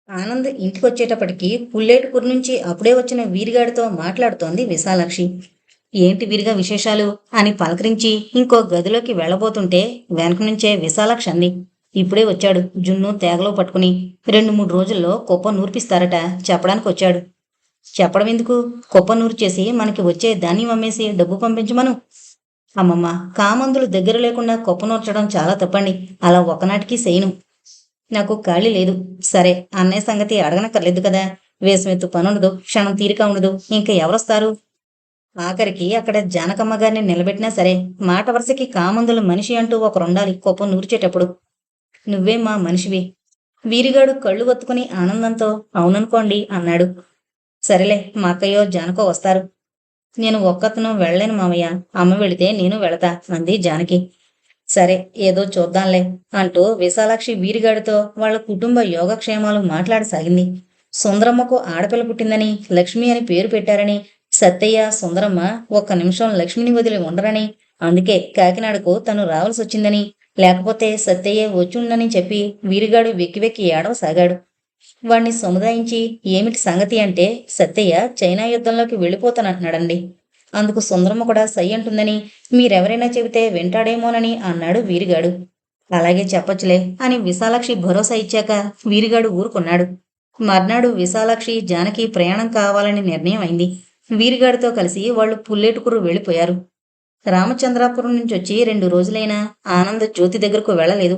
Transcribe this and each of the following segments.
ఆనంద్ ఇంటికొచ్చేటప్పటికి పుల్లేటుకూరు నుంచి అప్పుడే వచ్చిన వీరిగాడితో మాట్లాడుతోంది విశాలాక్షి. ఏంటి వీరిగా విశేషాలు అని పలకరించి ఇంకో గదిలోకి వెళ్ళబోతుంటే వెనక నుంచే విశాలాక్షి అంది. ఇప్పుడే వచ్చాడు జున్ను తేగలో పట్టుకుని. 2-3 రోజుల్లో కుప్ప నూర్పిస్తారట, చెప్పడానికి వచ్చాడు. చెప్పడం ఎందుకు? కుప్ప నూరు చేసి మనకి వచ్చే ధాన్యం అమ్మేసి డబ్బు పంపించమను. అమ్మమ్మ, కామందులు దగ్గర లేకుండా కుప్ప నూర్చడం చాలా తప్పండి. అలా ఒకనాటికి చేయను. నాకు ఖాళీ లేదు. సరే, అన్నయ్య సంగతి అడగనక్కర్లేదు కదా. వేసమెత్తు పనుండదు, క్షణం తీరిక ఉండదు, ఇంకా ఎవరొస్తారు? ఆఖరికి అక్కడ జానకమ్మ గారిని నిలబెట్టినా సరే, మాట వరుసకి కామందుల మనిషి అంటూ ఒకరుండాలి కోపం నూర్చేటప్పుడు. నువ్వే మా మనిషివి. వీరిగాడు కళ్ళు ఒత్తుకుని ఆనందంతో అవుననుకోండి అన్నాడు. సరేలే, మా అక్కయ్యో జానకో వస్తారు. నేను ఒక్కతను వెళ్ళలేను మామయ్య. అమ్మ వెళితే నేను వెళతా అంది జానకి. సరే, ఏదో చూద్దాంలే అంటూ విశాలాక్షి వీరిగాడితో వాళ్ళ కుటుంబ యోగక్షేమాలు మాట్లాడసాగింది. సుందరమ్మకు ఆడపిల్ల పుట్టిందని, లక్ష్మి అని పేరు పెట్టారని, సత్తయ్య సుందరమ్మ ఒక్క నిమిషం లక్ష్మిని వదిలి ఉండరని, అందుకే కాకినాడకు తను రావాల్సి వచ్చిందని, లేకపోతే సత్తయ్య వచ్చుండని చెప్పి వీరిగాడు వెక్కి వెక్కి ఏడవసాగాడు. వాణ్ణి సముదాయించి ఏమిటి సంగతి అంటే, సత్తయ్య చైనా యుద్ధంలోకి వెళ్ళిపోతానంటున్నాడండి. అందుకు సుందరమ్మ కూడా సై అంటుందని, మీరెవరైనా చెబితే వింటాడేమోనని అన్నాడు వీరిగాడు. అలాగే చెప్పొచ్చులే అని విశాలాక్షి భరోసా ఇచ్చాక వీరిగాడు ఊరుకున్నాడు. మర్నాడు విశాలాక్షి జానకి ప్రయాణం కావాలని నిర్ణయం అయింది. వీరిగాడితో కలిసి వాళ్ళు పుల్లేటుకురు వెళ్ళిపోయారు. రామచంద్రాపురం నుంచి వచ్చి 2 రోజులైనా ఆనంద్ జ్యోతి దగ్గరకు వెళ్ళలేదు.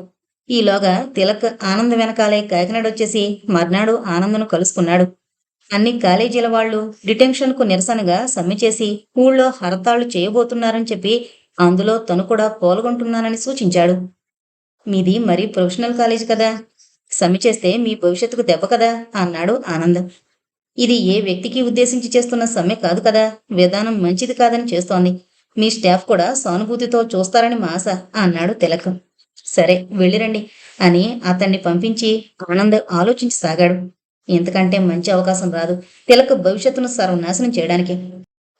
ఈలోగా తిలక్ ఆనంద్ వెనకాలే కాకినాడ వచ్చేసి మర్నాడు ఆనంద్ను కలుసుకున్నాడు. అన్ని కాలేజీల వాళ్ళు డిటెన్షన్కు నిరసనగా సమ్మె చేసి ఊళ్ళో హర్తాళ్లు చేయబోతున్నారని చెప్పి అందులో తను కూడా పాల్గొంటున్నానని సూచించాడు. మీది మరీ ప్రొఫెషనల్ కాలేజ్ కదా, సమ్మె చేస్తే మీ భవిష్యత్తుకు దెబ్బ కదా అన్నాడు ఆనంద్. ఇది ఏ వ్యక్తికి ఉద్దేశించి చేస్తున్న సమ్మె కాదు కదా, విధానం మంచిది కాదని చేస్తోంది. మీ స్టాఫ్ కూడా సానుభూతితో చూస్తారని మా ఆశ అన్నాడు తిలక్. సరే, వెళ్ళిరండి అని అతన్ని పంపించి ఆనంద్ ఆలోచించసాగాడు. ఇంతకంటే మంచి అవకాశం రాదు తిలక్ భవిష్యత్తును సర్వనాశనం చేయడానికి.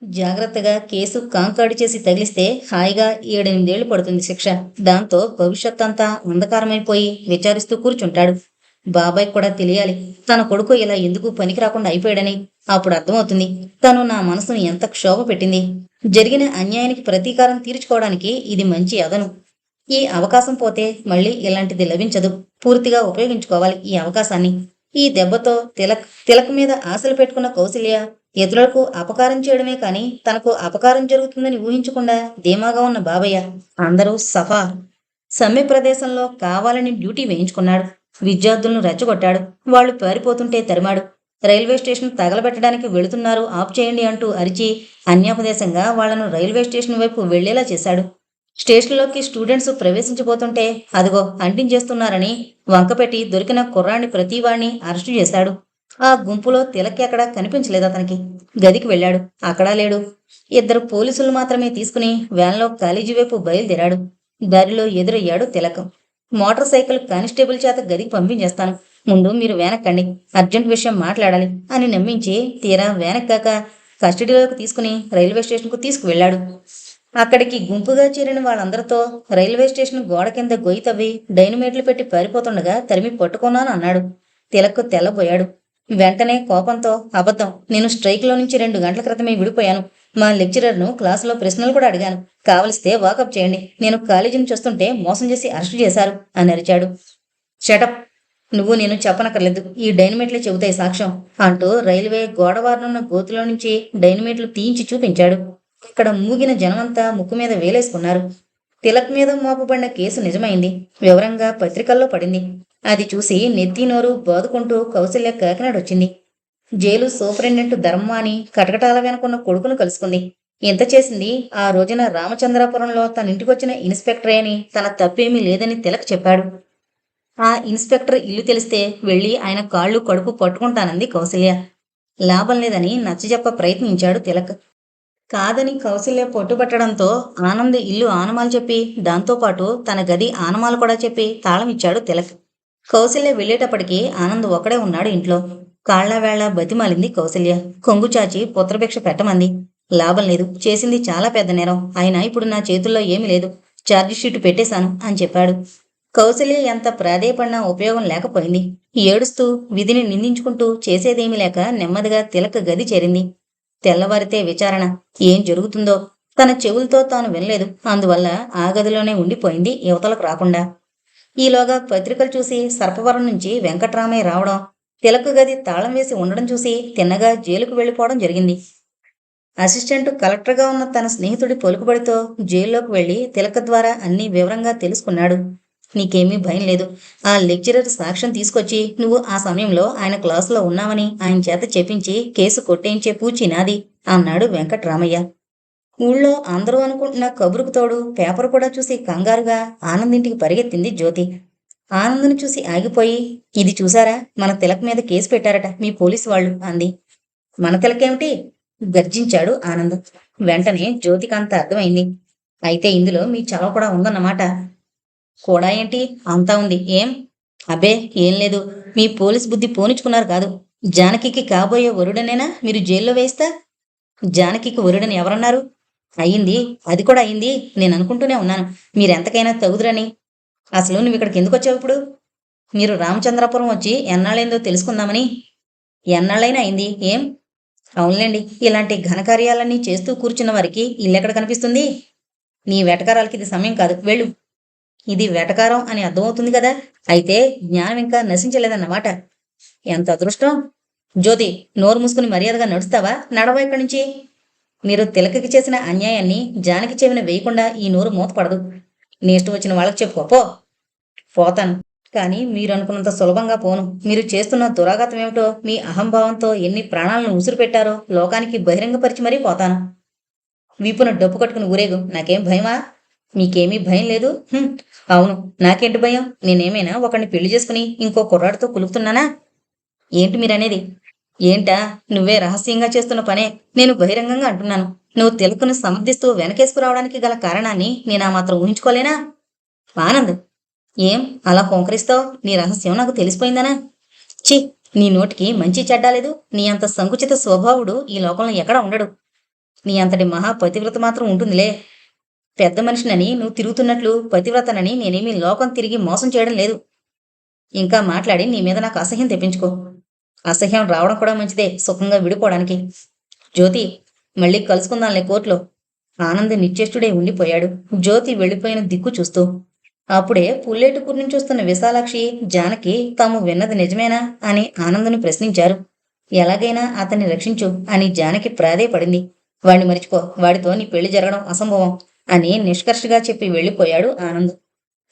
జాగ్రత్తగా కేసు కాంకాడి చేసి తగిలిస్తే హాయిగా 7-8 ఏళ్లు పడుతుంది శిక్ష. దాంతో భవిష్యత్తంతా అంధకారమైపోయి విచారిస్తూ కూర్చుంటాడు. బాబాయ్ కూడా తెలియాలి తన కొడుకు ఇలా ఎందుకు పనికి రాకుండా అయిపోయాడని. అప్పుడు అర్థమవుతుంది తను నా మనసును ఎంత క్షోభ పెట్టింది. జరిగిన అన్యాయానికి ప్రతీకారం తీర్చుకోవడానికి ఇది మంచి అదను. ఈ అవకాశం పోతే మళ్ళీ ఇలాంటిది లభించదు. పూర్తిగా ఉపయోగించుకోవాలి ఈ అవకాశాన్ని. ఈ దెబ్బతో తిలక్ మీద ఆశలు పెట్టుకున్న కౌసల్య ఇతరులకు అపకారం చేయడమే కాని తనకు అపకారం జరుగుతుందని ఊహించకుండా ధీమాగా ఉన్న బాబయ్య అందరూ సఫా. సమ్మె ప్రదేశంలో కావాలని డ్యూటీ వేయించుకున్నాడు. విద్యార్థులను రెచ్చగొట్టాడు. వాళ్ళు పారిపోతుంటే తరిమాడు. రైల్వే స్టేషన్ తగలబెట్టడానికి వెళుతున్నారు, ఆఫ్ చేయండి అంటూ అరిచి అన్యాపదేశంగా వాళ్లను రైల్వే స్టేషన్ వైపు వెళ్లేలా చేశాడు. స్టేషన్లోకి స్టూడెంట్స్ ప్రవేశించబోతుంటే అదిగో అంటించేస్తున్నారని వంకపెట్టి దొరికిన కుర్రాన్ని ప్రతివాణ్ణి అరెస్టు చేశాడు. ఆ గుంపులో తిలక్ ఎక్కడా కనిపించలేదు. అతనికి గదికి వెళ్ళాడు, అక్కడా లేడు. 2 పోలీసులు మాత్రమే తీసుకుని వ్యాన్లో కాలేజీ వైపు బయలుదేరాడు. దారిలో ఎదురయ్యాడు తిలక్. మోటార్ సైకిల్ కానిస్టేబుల్ చేత గదికి పంపించేస్తాను, ముందు మీరు వెనక్కండి, అర్జెంట్ విషయం మాట్లాడాలి అని నమ్మించి తీరా వెనక్కాక కస్టడీలోకి తీసుకుని రైల్వే స్టేషన్కు తీసుకువెళ్లాడు. అక్కడికి గుంపుగా చేరిన వాళ్ళందరితో రైల్వే స్టేషన్ గోడ కింద గొయ్యి తవ్వి డైనమేట్లు పెట్టి పారిపోతుండగా తరిమి పట్టుకున్నాను అన్నాడు. తిలక్ తెల్లబోయాడు. వెంటనే కోపంతో, అబద్ధం, నేను స్ట్రైక్లో నుంచి 2 గంటల క్రితమే విడిపోయాను. మా లెక్చరర్ను క్లాసులో ప్రశ్నలు కూడా అడిగాను. కావలిస్తే వాకప్ చేయండి, నేను కాలేజీ నుంచి వస్తుంటే మోసం చేసి అరెస్టు చేశారు అని అరిచాడు. షటప్, నువ్వు నేను చెప్పనక్కర్లేదు, ఈ డైనమేట్లే చెబుతాయి సాక్ష్యం అంటూ రైల్వే గోడవారనున్న గోతులో నుంచి డైనమేట్లు తీయించి చూపించాడు. ఇక్కడ మూగిన జనమంతా ముక్కు మీద వేలేసుకున్నారు. తిలక్ మీద మోపబడిన కేసు నిజమైంది, వివరంగా పత్రికల్లో పడింది. అది చూసి నెత్తి నోరు బాదుకుంటూ కౌసల్య కాకినాడ వచ్చింది. జైలు సూపరింటెండెంట్ ధర్మాని కటకటాల వెనుకున్న కొడుకును కలుసుకుంది. ఎంత చేసింది ఆ రోజున రామచంద్రాపురంలో తన ఇంటికొచ్చిన ఇన్స్పెక్టరే అని, తన తప్పేమీ లేదని తిలక్ చెప్పాడు. ఆ ఇన్స్పెక్టర్ ఇల్లు తెలిస్తే వెళ్లి ఆయన కాళ్ళు కడుపు పట్టుకుంటానంది కౌసల్య. లాభం లేదని నచ్చజెప్ప ప్రయత్నించాడు తిలక్. కాదని కౌసల్య పట్టుబట్టడంతో ఆనంద్ ఇల్లు ఆనమాలు చెప్పి దాంతోపాటు తన గది ఆనమాలు కూడా చెప్పి తాళం ఇచ్చాడు తిలక్. కౌసల్య వెళ్ళేటప్పటికి ఆనంద్ ఒక్కడే ఉన్నాడు ఇంట్లో. కాళ్లావేళ్లా బతిమాలింది కౌసల్య. కొంగు చాచి పుత్రభిక్ష పెట్టమంది. లాభం లేదు, చేసింది చాలా పెద్ద నేరం, అయినా ఇప్పుడు నా చేతుల్లో ఏమీ లేదు, ఛార్జిషీటు పెట్టేశాను అని చెప్పాడు. కౌసల్య ఎంత ప్రాధేయపడినా ఉపయోగం లేకపోయింది. ఏడుస్తూ విధిని నిందించుకుంటూ చేసేదేమీ లేక నెమ్మదిగా తిలక్ గది చేరింది. తెల్లవారితే విచారణ. ఏం జరుగుతుందో తన చెవులతో తాను వినలేదు. అందువల్ల ఆ గదిలోనే ఉండిపోయింది యువతలకు రాకుండా. ఈలోగా పత్రికలు చూసి సర్పవరం నుంచి వెంకట్రామయ్య రావడం, తిలక్ గది తాళం వేసి ఉండడం చూసి తిన్నగా జైలుకు వెళ్ళిపోవడం జరిగింది. అసిస్టెంట్ కలెక్టర్గా ఉన్న తన స్నేహితుడి పలుకుబడితో జైల్లోకి వెళ్లి తిలక్ ద్వారా అన్నీ వివరంగా తెలుసుకున్నాడు. నీకేమీ భయం లేదు. ఆ లెక్చరర్ సాక్ష్యం తీసుకొచ్చి నువ్వు ఆ సమయంలో ఆయన క్లాసులో ఉన్నావని ఆయన చేత చెప్పించి కేసు కొట్టేయించే పూచి నాది అన్నాడు వెంకట్రామయ్య. ఊళ్ళో అందరూ అనుకుంటున్న కబురుకు తోడు పేపర్ కూడా చూసి కంగారుగా ఆనందింటికి పరిగెత్తింది జ్యోతి. ఆనందుని చూసి ఆగిపోయి, ఇది చూసారా, మన తిలక్ మీద కేసు పెట్టారట మీ పోలీసు వాళ్ళు అంది. మన తిలకేమిటి? గర్జించాడు ఆనంద్. వెంటనే జ్యోతికి అంత అర్థమైంది. అయితే ఇందులో మీ చలవ కూడా ఉందన్నమాట. కూడా ఏంటి? అంతా ఉంది. ఏం? అబ్బే ఏం లేదు. మీ పోలీస్ బుద్ధి పోనిచ్చుకున్నారు కాదు. జానకికి కాబోయే వరుడనేనా మీరు జైల్లో వేస్తా? జానకికి వరుడని ఎవరన్నారు? అయింది, అది కూడా అయింది. నేను అనుకుంటూనే ఉన్నాను మీరెంతకైనా తగుదురని. అసలు నువ్వు ఇక్కడికి ఎందుకు వచ్చావు ఇప్పుడు? మీరు రామచంద్రపురం వచ్చి ఎన్నాళ్ళైందో తెలుసుకుందామని. ఎన్నాళ్ళైనా అయింది. ఏం? అవునులేండి, ఇలాంటి ఘనకార్యాలన్నీ చేస్తూ కూర్చున్న వారికి ఇల్లెక్కడ కనిపిస్తుంది? నీ వెటకారాలకి ఇది సమయం కాదు, వెళ్ళు. ఇది వెటకారం అని అర్థమవుతుంది కదా. అయితే జ్ఞానం ఇంకా నశించలేదన్నమాట. ఎంత అదృష్టం. జ్యోతి, నోరు మూసుకుని మర్యాదగా నడుస్తావా? నడవ ఇక్కడి నుంచి. మీరు తిలకకి చేసిన అన్యాయాన్ని జానకి చెవిన వేయకుండా ఈ నోరు మూతపడదు. నీ ఇష్టం వచ్చిన వాళ్ళకి చెప్పుకో పో. పోతాను, కానీ మీరు అనుకున్నంత సులభంగా పోను. మీరు చేస్తున్న దురాఘాతం ఏమిటో, మీ అహంభావంతో ఎన్ని ప్రాణాలను ఉసురు పెట్టారో లోకానికి బహిరంగపరిచి మరీ పోతాను. వీపున డప్పు కట్టుకుని ఊరేగు. నాకేం భయమా? మీకేమీ భయం లేదు? అవును, నాకేంటి భయం? నేనేమైనా ఒకడిని పెళ్లి చేసుకుని ఇంకో కుర్రాడితో కులుపుతున్నానా? ఏంటి మీరనేది? ఏంటా? నువ్వే రహస్యంగా చేస్తున్న పనే నేను బహిరంగంగా అంటున్నాను. నువ్వు తిలకుని సమర్థిస్తూ వెనకేసుకురావడానికి గల కారణాన్ని నేను ఆ మాత్రం ఊహించుకోలేనా? ఆనంద్, ఏం అలా కొంకరిస్తావు? నీ రహస్యం నాకు తెలిసిపోయిందనా? ఛీ, నీ నోటికి మంచి చెడ్డాలేదు. నీ అంత సంకుచిత స్వభావుడు ఈ లోకంలో ఎక్కడా ఉండడు. నీ అంతటి మహాపతివ్రత మాత్రం ఉంటుందిలే. పెద్ద మనిషినని నువ్వు తిరుగుతున్నట్లు పతివ్రతనని నేనేమీ లోకం తిరిగి మోసం చేయడం లేదు. ఇంకా మాట్లాడి నీ మీద నాకు అసహ్యం తెప్పించుకో. అసహ్యం రావడం కూడా మంచిదే, సుఖంగా విడిపోవడానికి. జ్యోతి, మళ్ళీ కలుసుకుందాంలే కోర్టులో. ఆనంద్ నిశ్చేష్టుడే ఉండిపోయాడు, జ్యోతి వెళ్ళిపోయిన దిక్కు చూస్తూ. అప్పుడే పుల్లేటుకూరు నుంచి వస్తున్న విశాలాక్షి, జానకి తాము విన్నది నిజమేనా అని ఆనందుని ప్రశ్నించారు. ఎలాగైనా అతన్ని రక్షించు అని జానకి ప్రాధేయపడింది. వాడిని మరిచిపో, వాడితో నీ పెళ్లి జరగడం అసంభవం అని నిష్కర్షగా చెప్పి వెళ్ళిపోయాడు ఆనంద్.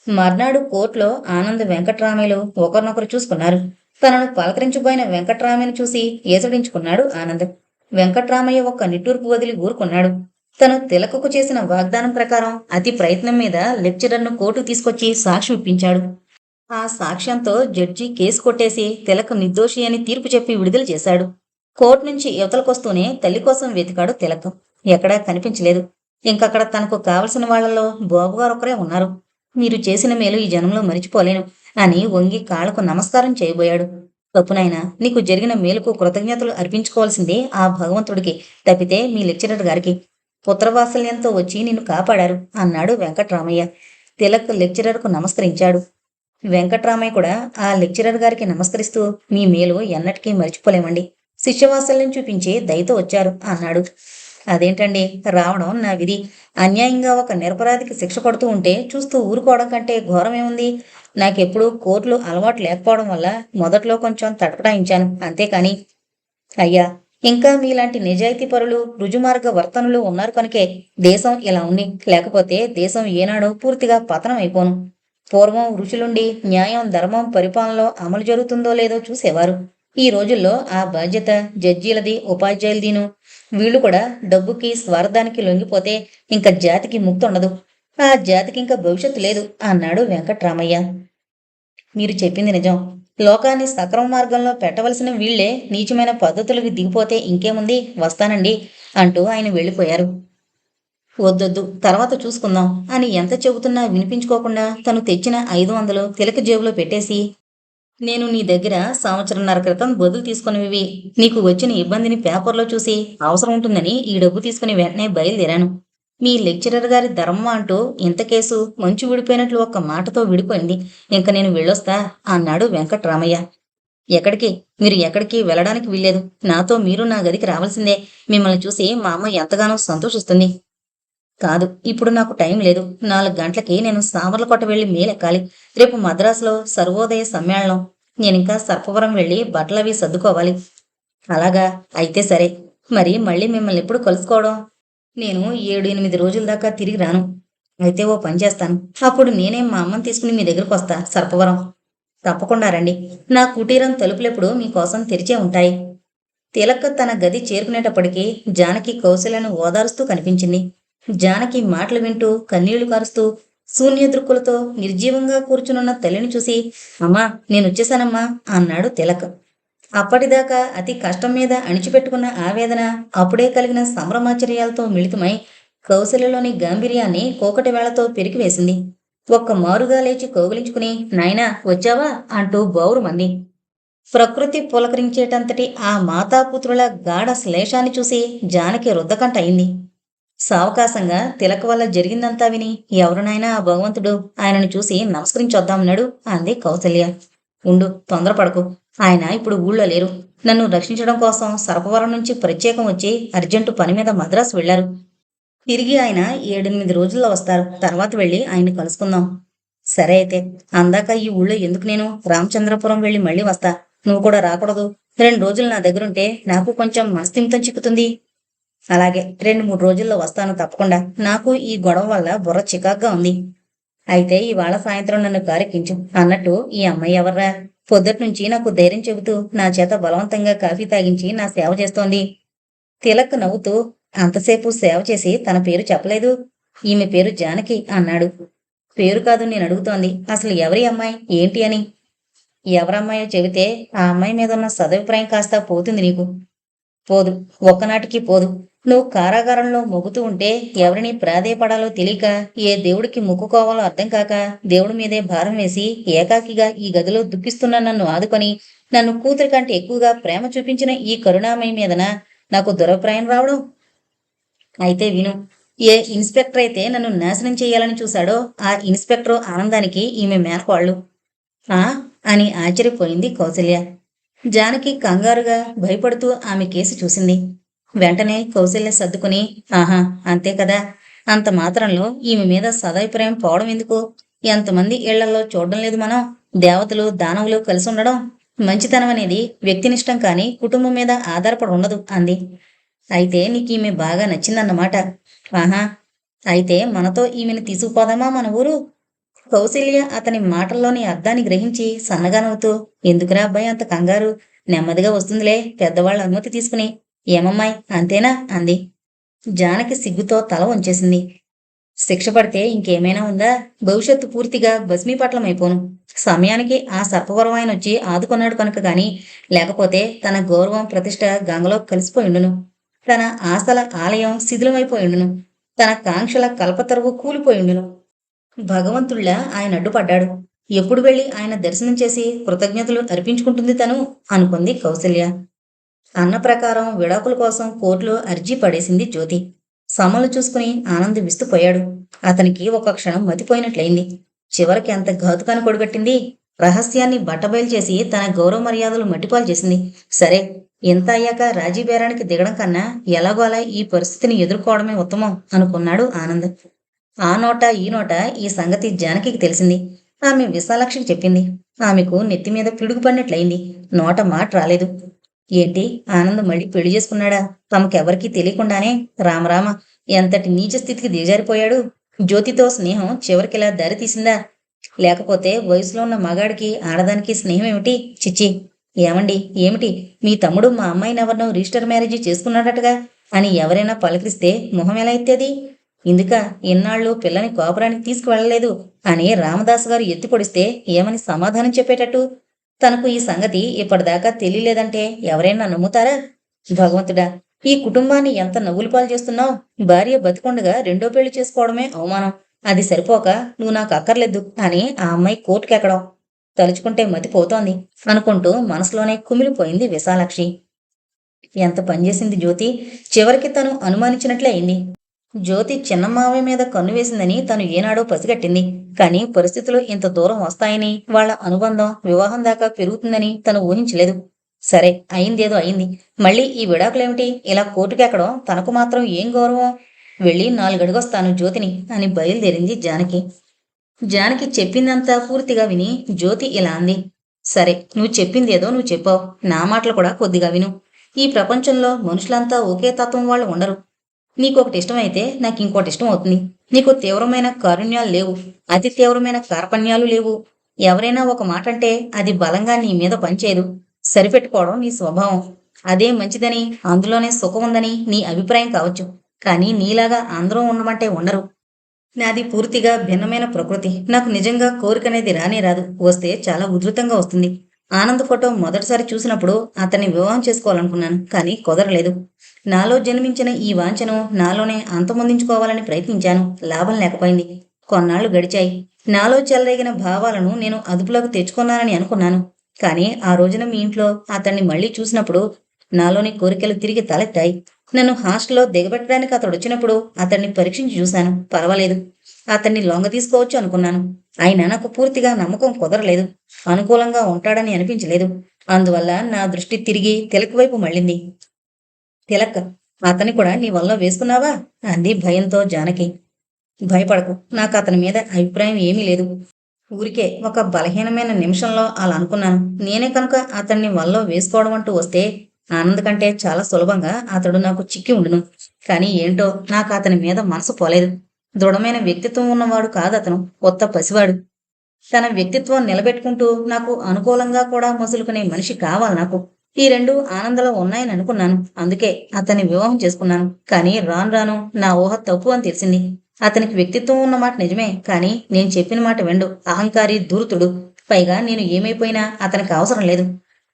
మర్నాడు కోర్టులో ఆనంద్ వెంకట్రామయ్యలు ఒకరినొకరు చూసుకున్నారు. తనను పలకరించబోయిన వెంకట్రామయ్యను చూసి ఏసడించుకున్నాడు ఆనంద్. వెంకట్రామయ్య ఒక్క నిట్టూర్పు వదిలి ఊరుకున్నాడు. తను తిలకకు చేసిన వాగ్దానం ప్రకారం అతి ప్రయత్నం మీద లెక్చరర్ను కోర్టు తీసుకొచ్చి సాక్ష్యం ఇప్పించాడు. ఆ సాక్ష్యంతో జడ్జి కేసు కొట్టేసి తిలక్ నిర్దోషి అని తీర్పు చెప్పి విడుదల చేశాడు. కోర్టు నుంచి యువతలకొస్తూనే తల్లి కోసం వెతికాడు తిలక్. ఎక్కడా కనిపించలేదు. ఇంకక్కడ తనకు కావలసిన వాళ్లలో బాబుగారు ఒకరే ఉన్నారు. మీరు చేసిన మేలు ఈ జనంలో మరిచిపోలేను అని వంగి కాళ్లకు నమస్కారం చేయబోయాడు. తప్పునైనా నీకు జరిగిన మేలుకు కృతజ్ఞతలు అర్పించుకోవాల్సిందే ఆ భగవంతుడికి, తప్పితే మీ లెక్చరర్ గారికి. పుత్రవాత్సల్యంతో వచ్చి నిన్ను కాపాడారు అన్నాడు వెంకట్రామయ్య. తిలక్ లెక్చరర్కు నమస్కరించాడు. వెంకట్రామయ్య కూడా ఆ లెక్చరర్ గారికి నమస్కరిస్తూ, మీ మేలు ఎన్నటికీ మర్చిపోలేమండి. శిష్యవాత్సల్యం చూపించి దయతో వచ్చారు అన్నాడు. అదేంటండి, రావడం నా విధి. అన్యాయంగా ఒక నిరపరాధికి శిక్ష పడుతూ ఉంటే చూస్తూ ఊరుకోవడం కంటే ఘోరమేముంది? నాకెప్పుడు కోర్టులు అలవాటు లేకపోవడం వల్ల మొదట్లో కొంచెం తటపటాయించాను, అంతేకాని. అయ్యా, ఇంకా మీలాంటి నిజాయితీ పరులు, రుజుమార్గ వర్తనులు ఉన్నారు కనుకే దేశం ఇలా ఉంది. లేకపోతే దేశం ఏనాడో పూర్తిగా పతనం అయిపోను. పూర్వం ఋషులుండి న్యాయం, ధర్మం పరిపాలనలో అమలు జరుగుతుందో లేదో చూసేవారు. ఈ రోజుల్లో ఆ బాధ్యత జడ్జీలది, ఉపాధ్యాయులదీను. వీళ్ళు కూడా డబ్బుకి, స్వార్థానికి లొంగిపోతే ఇంకా జాతికి ముక్తి ఉండదు. ఆ జాతికి ఇంకా భవిష్యత్తు లేదు అన్నాడు వెంకట్రామయ్య. మీరు చెప్పింది నిజం. లోకాన్ని సక్రమ మార్గంలో పెట్టవలసిన వీళ్లే నీచమైన పద్ధతులకు దిగిపోతే ఇంకేముంది, వస్తానండి అంటూ ఆయన వెళ్ళిపోయారు. వద్దొద్దు, తర్వాత చూసుకుందాం అని ఎంత చెబుతున్నా వినిపించుకోకుండా తను తెచ్చిన 500 తిలక జేబులో పెట్టేసి, నేను నీ దగ్గర సంవత్సరంన్నర క్రితం బదులు తీసుకునేవి, నీకు వచ్చిన ఇబ్బందిని పేపర్లో చూసి అవసరం ఉంటుందని ఈ డబ్బు తీసుకుని వెంటనే బయలుదేరాను. మీ లెక్చరర్ గారి ధర్మం అంటూ ఇంత కేసు మంచు విడిపోయినట్లు ఒక్క మాటతో విడిపోయింది. ఇంక నేను వెళ్ళొస్తా అన్నాడు వెంకట్రామయ్య. ఎక్కడికి? మీరు ఎక్కడికి వెళ్ళడానికి వీల్లేదు. నాతో మీరు నా గదికి రావాల్సిందే. మిమ్మల్ని చూసి మా అమ్మ ఎంతగానో సంతోషిస్తుంది. కాదు, ఇప్పుడు నాకు టైం లేదు. 4 గంటలకి నేను సామర్లకోట వెళ్ళి మేలెక్కాలి. రేపు మద్రాసులో సర్వోదయ సమ్మేళనం. నేనింకా సర్పవరం వెళ్ళి బట్టలవి సర్దుకోవాలి. అలాగా? అయితే సరే. మరి మళ్ళీ మిమ్మల్ని ఎప్పుడు కలుసుకోవడం? నేను 7-8 రోజుల దాకా తిరిగి రాను. అయితే ఓ పని చేస్తాను. అప్పుడు నేనే మా అమ్మని తీసుకుని మీ దగ్గరకు వస్తా సర్పవరం. తప్పకుండా రండి. నా కుటీరం తలుపులెప్పుడు మీకోసం తెరిచే ఉంటాయి. తిలక్ తన గది చేరుకునేటప్పటికీ జానకి కౌశల్యను ఓదారుస్తూ కనిపించింది. జానకి మాటలు వింటూ కన్నీళ్లు కారుస్తూ శూన్య దృక్కులతో నిర్జీవంగా కూర్చునున్న తల్లిని చూసి, అమ్మా, నేనొచ్చేశానమ్మా అన్నాడు తిలక్. అప్పటిదాకా అతి కష్టం మీద అణిచిపెట్టుకున్న ఆవేదన అప్పుడే కలిగిన సంభ్రమాచర్యాలతో మిళితమై కౌశల్యలోని గాంభీర్యాన్ని కోకటి వేళతో పెరికివేసింది. ఒక్క మారుగా లేచి కౌగిలించుకుని, నాయనా వచ్చావా అంటూ బౌరుమంది. ప్రకృతి పులకరించేటంతటి ఆ మాతాపుత్రుల గాఢ శ్లేషాన్ని చూసి జానకి రుద్దకంట అయింది. సావకాశంగా తిలక్ వల్ల జరిగిందంతా విని, ఎవరినైనా ఆ భగవంతుడు ఆయనను చూసి నమస్కరించొద్దామన్నాడు అంది కౌసల్య. ఉండు, తొందరపడకు. ఆయన ఇప్పుడు ఊళ్ళో లేరు. నన్ను రక్షించడం కోసం సర్పవరం నుంచి ప్రత్యేకం వచ్చి అర్జెంటు పని మీద మద్రాసు వెళ్లారు. తిరిగి ఆయన 7-8 రోజుల్లో వస్తారు. తర్వాత వెళ్ళి ఆయన్ని కలుసుకుందాం. సరే అయితే. అందాక ఈ ఊళ్ళో ఎందుకు నేను రామచంద్రపురం వెళ్ళి మళ్ళీ వస్తా. నువ్వు కూడా రాకూడదు. 2 రోజులు నా దగ్గరుంటే నాకు కొంచెం మనస్థిమితం చిక్కుతుంది. అలాగే, 2-3 రోజుల్లో వస్తాను తప్పకుండా. నాకు ఈ గొడవ వల్ల బుర్ర చికాగ్గా ఉంది. అయితే ఇవాళ సాయంత్రం నన్ను కారెక్కించు. అన్నట్టు ఈ అమ్మాయి ఎవర్రా? పొద్దుట్నుంచి నాకు ధైర్యం చెబుతూ నా చేత బలవంతంగా కాఫీ తాగించి నా సేవ చేస్తోంది. తిలక్ నవ్వుతూ, అంతసేపు సేవ చేసి తన పేరు చెప్పలేదు. ఈమె పేరు జానకి అన్నాడు. పేరు కాదు నేను అడుగుతోంది. అసలు ఎవరి అమ్మాయి, ఏంటి అని. ఎవరమ్మాయో చెబితే ఆ అమ్మాయి మీద ఉన్న సదభిప్రాయం కాస్త పోతుంది నీకు. పోదు, ఒక్కనాటికి పోదు. నువ్వు కారాగారంలో మొగుతూ ఉంటే ఎవరిని ప్రాధేయపడాలో తెలియక, ఏ దేవుడికి మొక్కుకోవాలో అర్థం కాక, దేవుడి మీదే భారం వేసి ఏకాకిగా ఈ గదిలో దుఃఖిస్తున్న నన్ను ఆదుకొని, నన్ను కూతురి కంటే ఎక్కువగా ప్రేమ చూపించిన ఈ కరుణామయి మీదన నాకు దురభిప్రాయం రావడం? అయితే విను. ఏ ఇన్స్పెక్టర్ అయితే నన్ను నాశనం చేయాలని చూశాడో ఆ ఇన్స్పెక్టర్ ఆనందానికి ఈమె మేనకోళ్ళు. ఆ అని ఆశ్చర్యపోయింది కౌసల్య. జానకి కంగారుగా భయపడుతూ ఆమె కేసి చూసింది. వెంటనే కౌసల్య సర్దుకుని, ఆహా, అంతే కదా. అంత మాత్రంలో ఈమె మీద సదాభిప్రాయం పోవడం ఎందుకు? ఎంతమంది ఇళ్లలో చూడడం లేదు మనం. దేవతలు దానవులు కలిసి ఉండడం. మంచితనం అనేది వ్యక్తినిష్టం కాని కుటుంబం మీద ఆధారపడి ఉండదు అంది. అయితే నీకు ఈమె బాగా నచ్చిందన్నమాట. ఆహా, అయితే మనతో ఈమెను తీసుకుపోదామా మన ఊరు? కౌసల్య అతని మాటల్లోని అర్థాన్ని గ్రహించి సన్నగా నవ్వుతూ, ఎందుకురా అబ్బాయి అంత కంగారు? నెమ్మదిగా వస్తుందిలే, పెద్దవాళ్ళ అనుమతి తీసుకుని. ఏమమ్మాయి, అంతేనా అంది. జానకి సిగ్గుతో తల వంచేసింది. శిక్ష పడితే ఇంకేమైనా ఉందా? భవిష్యత్తు పూర్తిగా భస్మీపట్లమైపోను. సమయానికి ఆ సర్పవరం ఆయన వచ్చి ఆదుకున్నాడు కనుక గాని, లేకపోతే తన గౌరవం ప్రతిష్ట గంగలో కలిసిపోయిండును. తన ఆశల ఆలయం శిథిలమైపోయిండును. తన కాంక్షల కల్పతరువు కూలిపోయిండును. భగవంతుళ్ళ ఆయన అడ్డుపడ్డాడు. ఎప్పుడు వెళ్ళి ఆయన దర్శనం చేసి కృతజ్ఞతలు అర్పించుకుంటుంది తను అనుకుంది కౌసల్య. అన్న ప్రకారం విడాకుల కోసం కోర్టులో అర్జీ పడేసింది జ్యోతి. సమలు చూసుకుని ఆనందిస్తూపోయాడు. అతనికి ఒక క్షణం మతిపోయినట్లయింది. చివరికి ఎంత ఘాతుకాన్ని కొడగట్టింది. రహస్యాన్ని బట్టబయలు చేసి తన గౌరవ మర్యాదలు మట్టిపాలు చేసింది. సరే, ఎంత అయ్యాక రాజీ బేరానికి దిగడం కన్నా ఎలాగో అలా ఈ పరిస్థితిని ఎదుర్కోవడమే ఉత్తమం అనుకున్నాడు ఆనంద్. ఆ నోట ఈ నోట ఈ సంగతి జానకికి తెలిసింది. ఆమె విశాలాక్షికి చెప్పింది. ఆమెకు నెత్తిమీద పిడుగు పడినట్లయింది. నోట మాట రాలేదు. ఏంటి, ఆనంద్ మళ్ళీ పెళ్లి చేసుకున్నాడా? తమకెవరికీ తెలియకుండానే? రామరామ, ఎంతటి నీచ స్థితికి దిగజారిపోయాడు. జ్యోతితో స్నేహం చివరికిలా దారి తీసిందా? లేకపోతే వయసులో ఉన్న మగాడికి ఆడదానికి స్నేహం ఏమిటి? చిచ్చి. ఏమండి, ఏమిటి? మీ తమ్ముడు మా అమ్మాయిని ఎవరినో రిజిస్టర్ మ్యారేజీ చేసుకున్నాడటగా అని ఎవరైనా పలకరిస్తే మొహం ఎలా ఎత్తేది? ఇందుక ఇన్నాళ్ళు పిల్లని కోపురానికి తీసుకువెళ్ళలేదు అని రామదాసు గారు ఎత్తి పొడిస్తే ఏమని సమాధానం చెప్పేటట్టు? తనకు ఈ సంగతి ఇప్పటిదాకా తెలియలేదంటే ఎవరైనా నమ్ముతారా? భగవంతుడా, ఈ కుటుంబాన్ని ఎంత నవ్వులు పాలు చేస్తున్నావు. భార్య బతికొండగా 2వ పెళ్లి చేసుకోవడమే అవమానం. అది సరిపోక నువ్వు నాకు అక్కర్లేదు అని ఆ అమ్మాయి కోర్టుకెక్కడం తలుచుకుంటే మతిపోతోంది అనుకుంటూ మనసులోనే కుమిలిపోయింది విశాలాక్షి. ఎంత పనిచేసింది జ్యోతి. చివరికి తను అనుమానించినట్లే అయింది. జ్యోతి చిన్నమావయ్య మీద కన్ను వేసిందని తను ఏనాడో పసిగట్టింది. కానీ పరిస్థితులు ఇంత దూరం వస్తాయని, వాళ్ళ అనుబంధం వివాహం దాకా పెరుగుతుందని తను ఊహించలేదు. సరే, అయిందేదో అయింది. మళ్ళీ ఈ విడాకులేమిటి? ఇలా కోర్టుకెక్కడం తనకు మాత్రం ఏం గౌరవం? వెళ్ళి 4 అడుగొస్తాను జ్యోతిని అని బయలుదేరింది జానకి. జానకి చెప్పిందంతా పూర్తిగా విని జ్యోతి ఇలా అంది. సరే, నువ్వు చెప్పిందేదో నువ్వు చెప్పావు. నా మాటలు కూడా కొద్దిగా విను. ఈ ప్రపంచంలో మనుషులంతా ఒకే తత్వం వాళ్ళు ఉండరు. నీకొకటి ఇష్టమైతే నాకు ఇంకోటి ఇష్టం అవుతుంది. నీకు తీవ్రమైన కారుణ్యాలు లేవు. అతి తీవ్రమైన కార్పణ్యాలు లేవు. ఎవరైనా ఒక మాట అంటే అది బలంగా నీ మీద పనిచేయదు. సరిపెట్టుకోవడం నీ స్వభావం. అదే మంచిదని, అందులోనే సుఖం ఉందని నీ అభిప్రాయం కావచ్చు. కానీ నీలాగా అందరూ ఉండమంటే ఉండరు. నాది పూర్తిగా భిన్నమైన ప్రకృతి. నాకు నిజంగా కోరికనేది రానే రాదు. వస్తే చాలా ఉధృతంగా వస్తుంది. ఆనంద్ ఫోటో మొదటిసారి చూసినప్పుడు అతన్ని వివాహం చేసుకోవాలనుకున్నాను. కానీ కుదరలేదు. నాలో జన్మించిన ఈ వాంఛను నాలోనే అంతమొందించుకోవాలని ప్రయత్నించాను. లాభం లేకపోయింది. కొన్నాళ్లు గడిచాయి. నాలో చెలరేగిన భావాలను నేను అదుపులోకి తెచ్చుకున్నానని అనుకున్నాను. కానీ ఆ రోజున మీ ఇంట్లో అతన్ని మళ్ళీ చూసినప్పుడు నాలోని కోరికలు తిరిగి తలెత్తాయి. నన్ను హాస్టల్లో దిగబెట్టడానికి అతడు వచ్చినప్పుడు అతన్ని పరీక్షించి చూశాను. పర్వాలేదు. అతన్ని లొంగ తీసుకోవచ్చు అనుకున్నాను. అయినా నాకు పూర్తిగా నమ్మకం కుదరలేదు. అనుకూలంగా ఉంటాడని అనిపించలేదు. అందువల్ల నా దృష్టి తిరిగి తిలక్ వైపు మళ్ళింది. తిలక్, అతన్ని కూడా నీ వల్ల వేసుకున్నావా? అంది భయంతో జానకి. భయపడకు. నాకు అతని మీద అభిప్రాయం ఏమీ లేదు. ఊరికే ఒక బలహీనమైన నిమిషంలో అలా అనుకున్నాను. నేనే కనుక అతన్ని వల్ల వేసుకోవడం అంటూ వస్తే ఆనంద్ కంటే చాలా సులభంగా అతడు నాకు చిక్కి ఉండును. కానీ ఏంటో నాకు అతని మీద మనసు పోలేదు. దృఢమైన వ్యక్తిత్వం ఉన్నవాడు కాదతను. కొత్త పసివాడు. తన వ్యక్తిత్వం నిలబెట్టుకుంటూ నాకు అనుకూలంగా కూడా మసులుకునే మనిషి కావాలి నాకు. ఈ రెండు ఆనందంలో ఉన్నాయని అనుకున్నాను. అందుకే అతన్ని వివాహం చేసుకున్నాను. కానీ రాను రాను నా ఊహ తప్పు అని తెలిసింది. అతనికి వ్యక్తిత్వం ఉన్న మాట నిజమే. కానీ నేను చెప్పిన మాట వెండు. అహంకారి, ధూర్తుడు. పైగా నేను ఏమైపోయినా అతనికి అవసరం లేదు.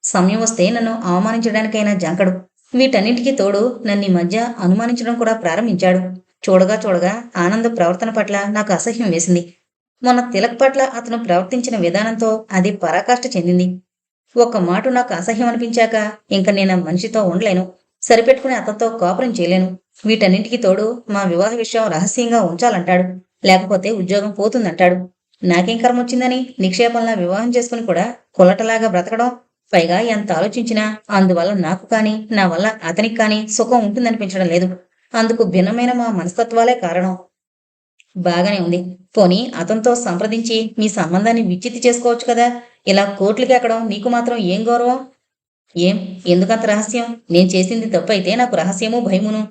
సమయం వస్తే నన్ను అవమానించడానికైనా జంకడు. వీటన్నింటికీ తోడు నన్ను ఈ మధ్య అనుమానించడం కూడా ప్రారంభించాడు. చూడగా చూడగా ఆనంద్ ప్రవర్తన పట్ల నాకు అసహ్యం వేసింది. మొన్న తిలక్ పట్ల అతను ప్రవర్తించిన విధానంతో అది పరాకాష్ఠ చెందింది. ఒక్క మాట నాకు అసహ్యం అనిపించాక ఇంక నేను ఆ మనిషితో ఉండలేను. సరిపెట్టుకుని అతనితో కాపురం చేయలేను. వీటన్నింటికి తోడు మా వివాహ విషయం రహస్యంగా ఉంచాలంటాడు. లేకపోతే ఉద్యోగం పోతుందంటాడు. నాకేం కర్మ వచ్చిందని నిక్షేపంలా వివాహం చేసుకుని కూడా కులటలాగా బ్రతకడం. పైగా ఎంత ఆలోచించినా అందువల్ల నాకు కానీ నా వల్ల అతనికి కానీ సుఖం ఉంటుందనిపించడం లేదు. అందుకు భిన్నమైన మా మనస్తత్వాలే కారణం. బాగానే ఉంది. పోనీ అతనితో సంప్రదించి మీ సంబంధాన్ని విచ్ఛిత్తి చేసుకోవచ్చు కదా. ఇలా కోర్టులకి ఎక్కడం నీకు మాత్రం ఏం గౌరవం? ఏం? ఎందుకంత రహస్యం? నేను చేసింది తప్పైతే నాకు రహస్యమూ భయమును.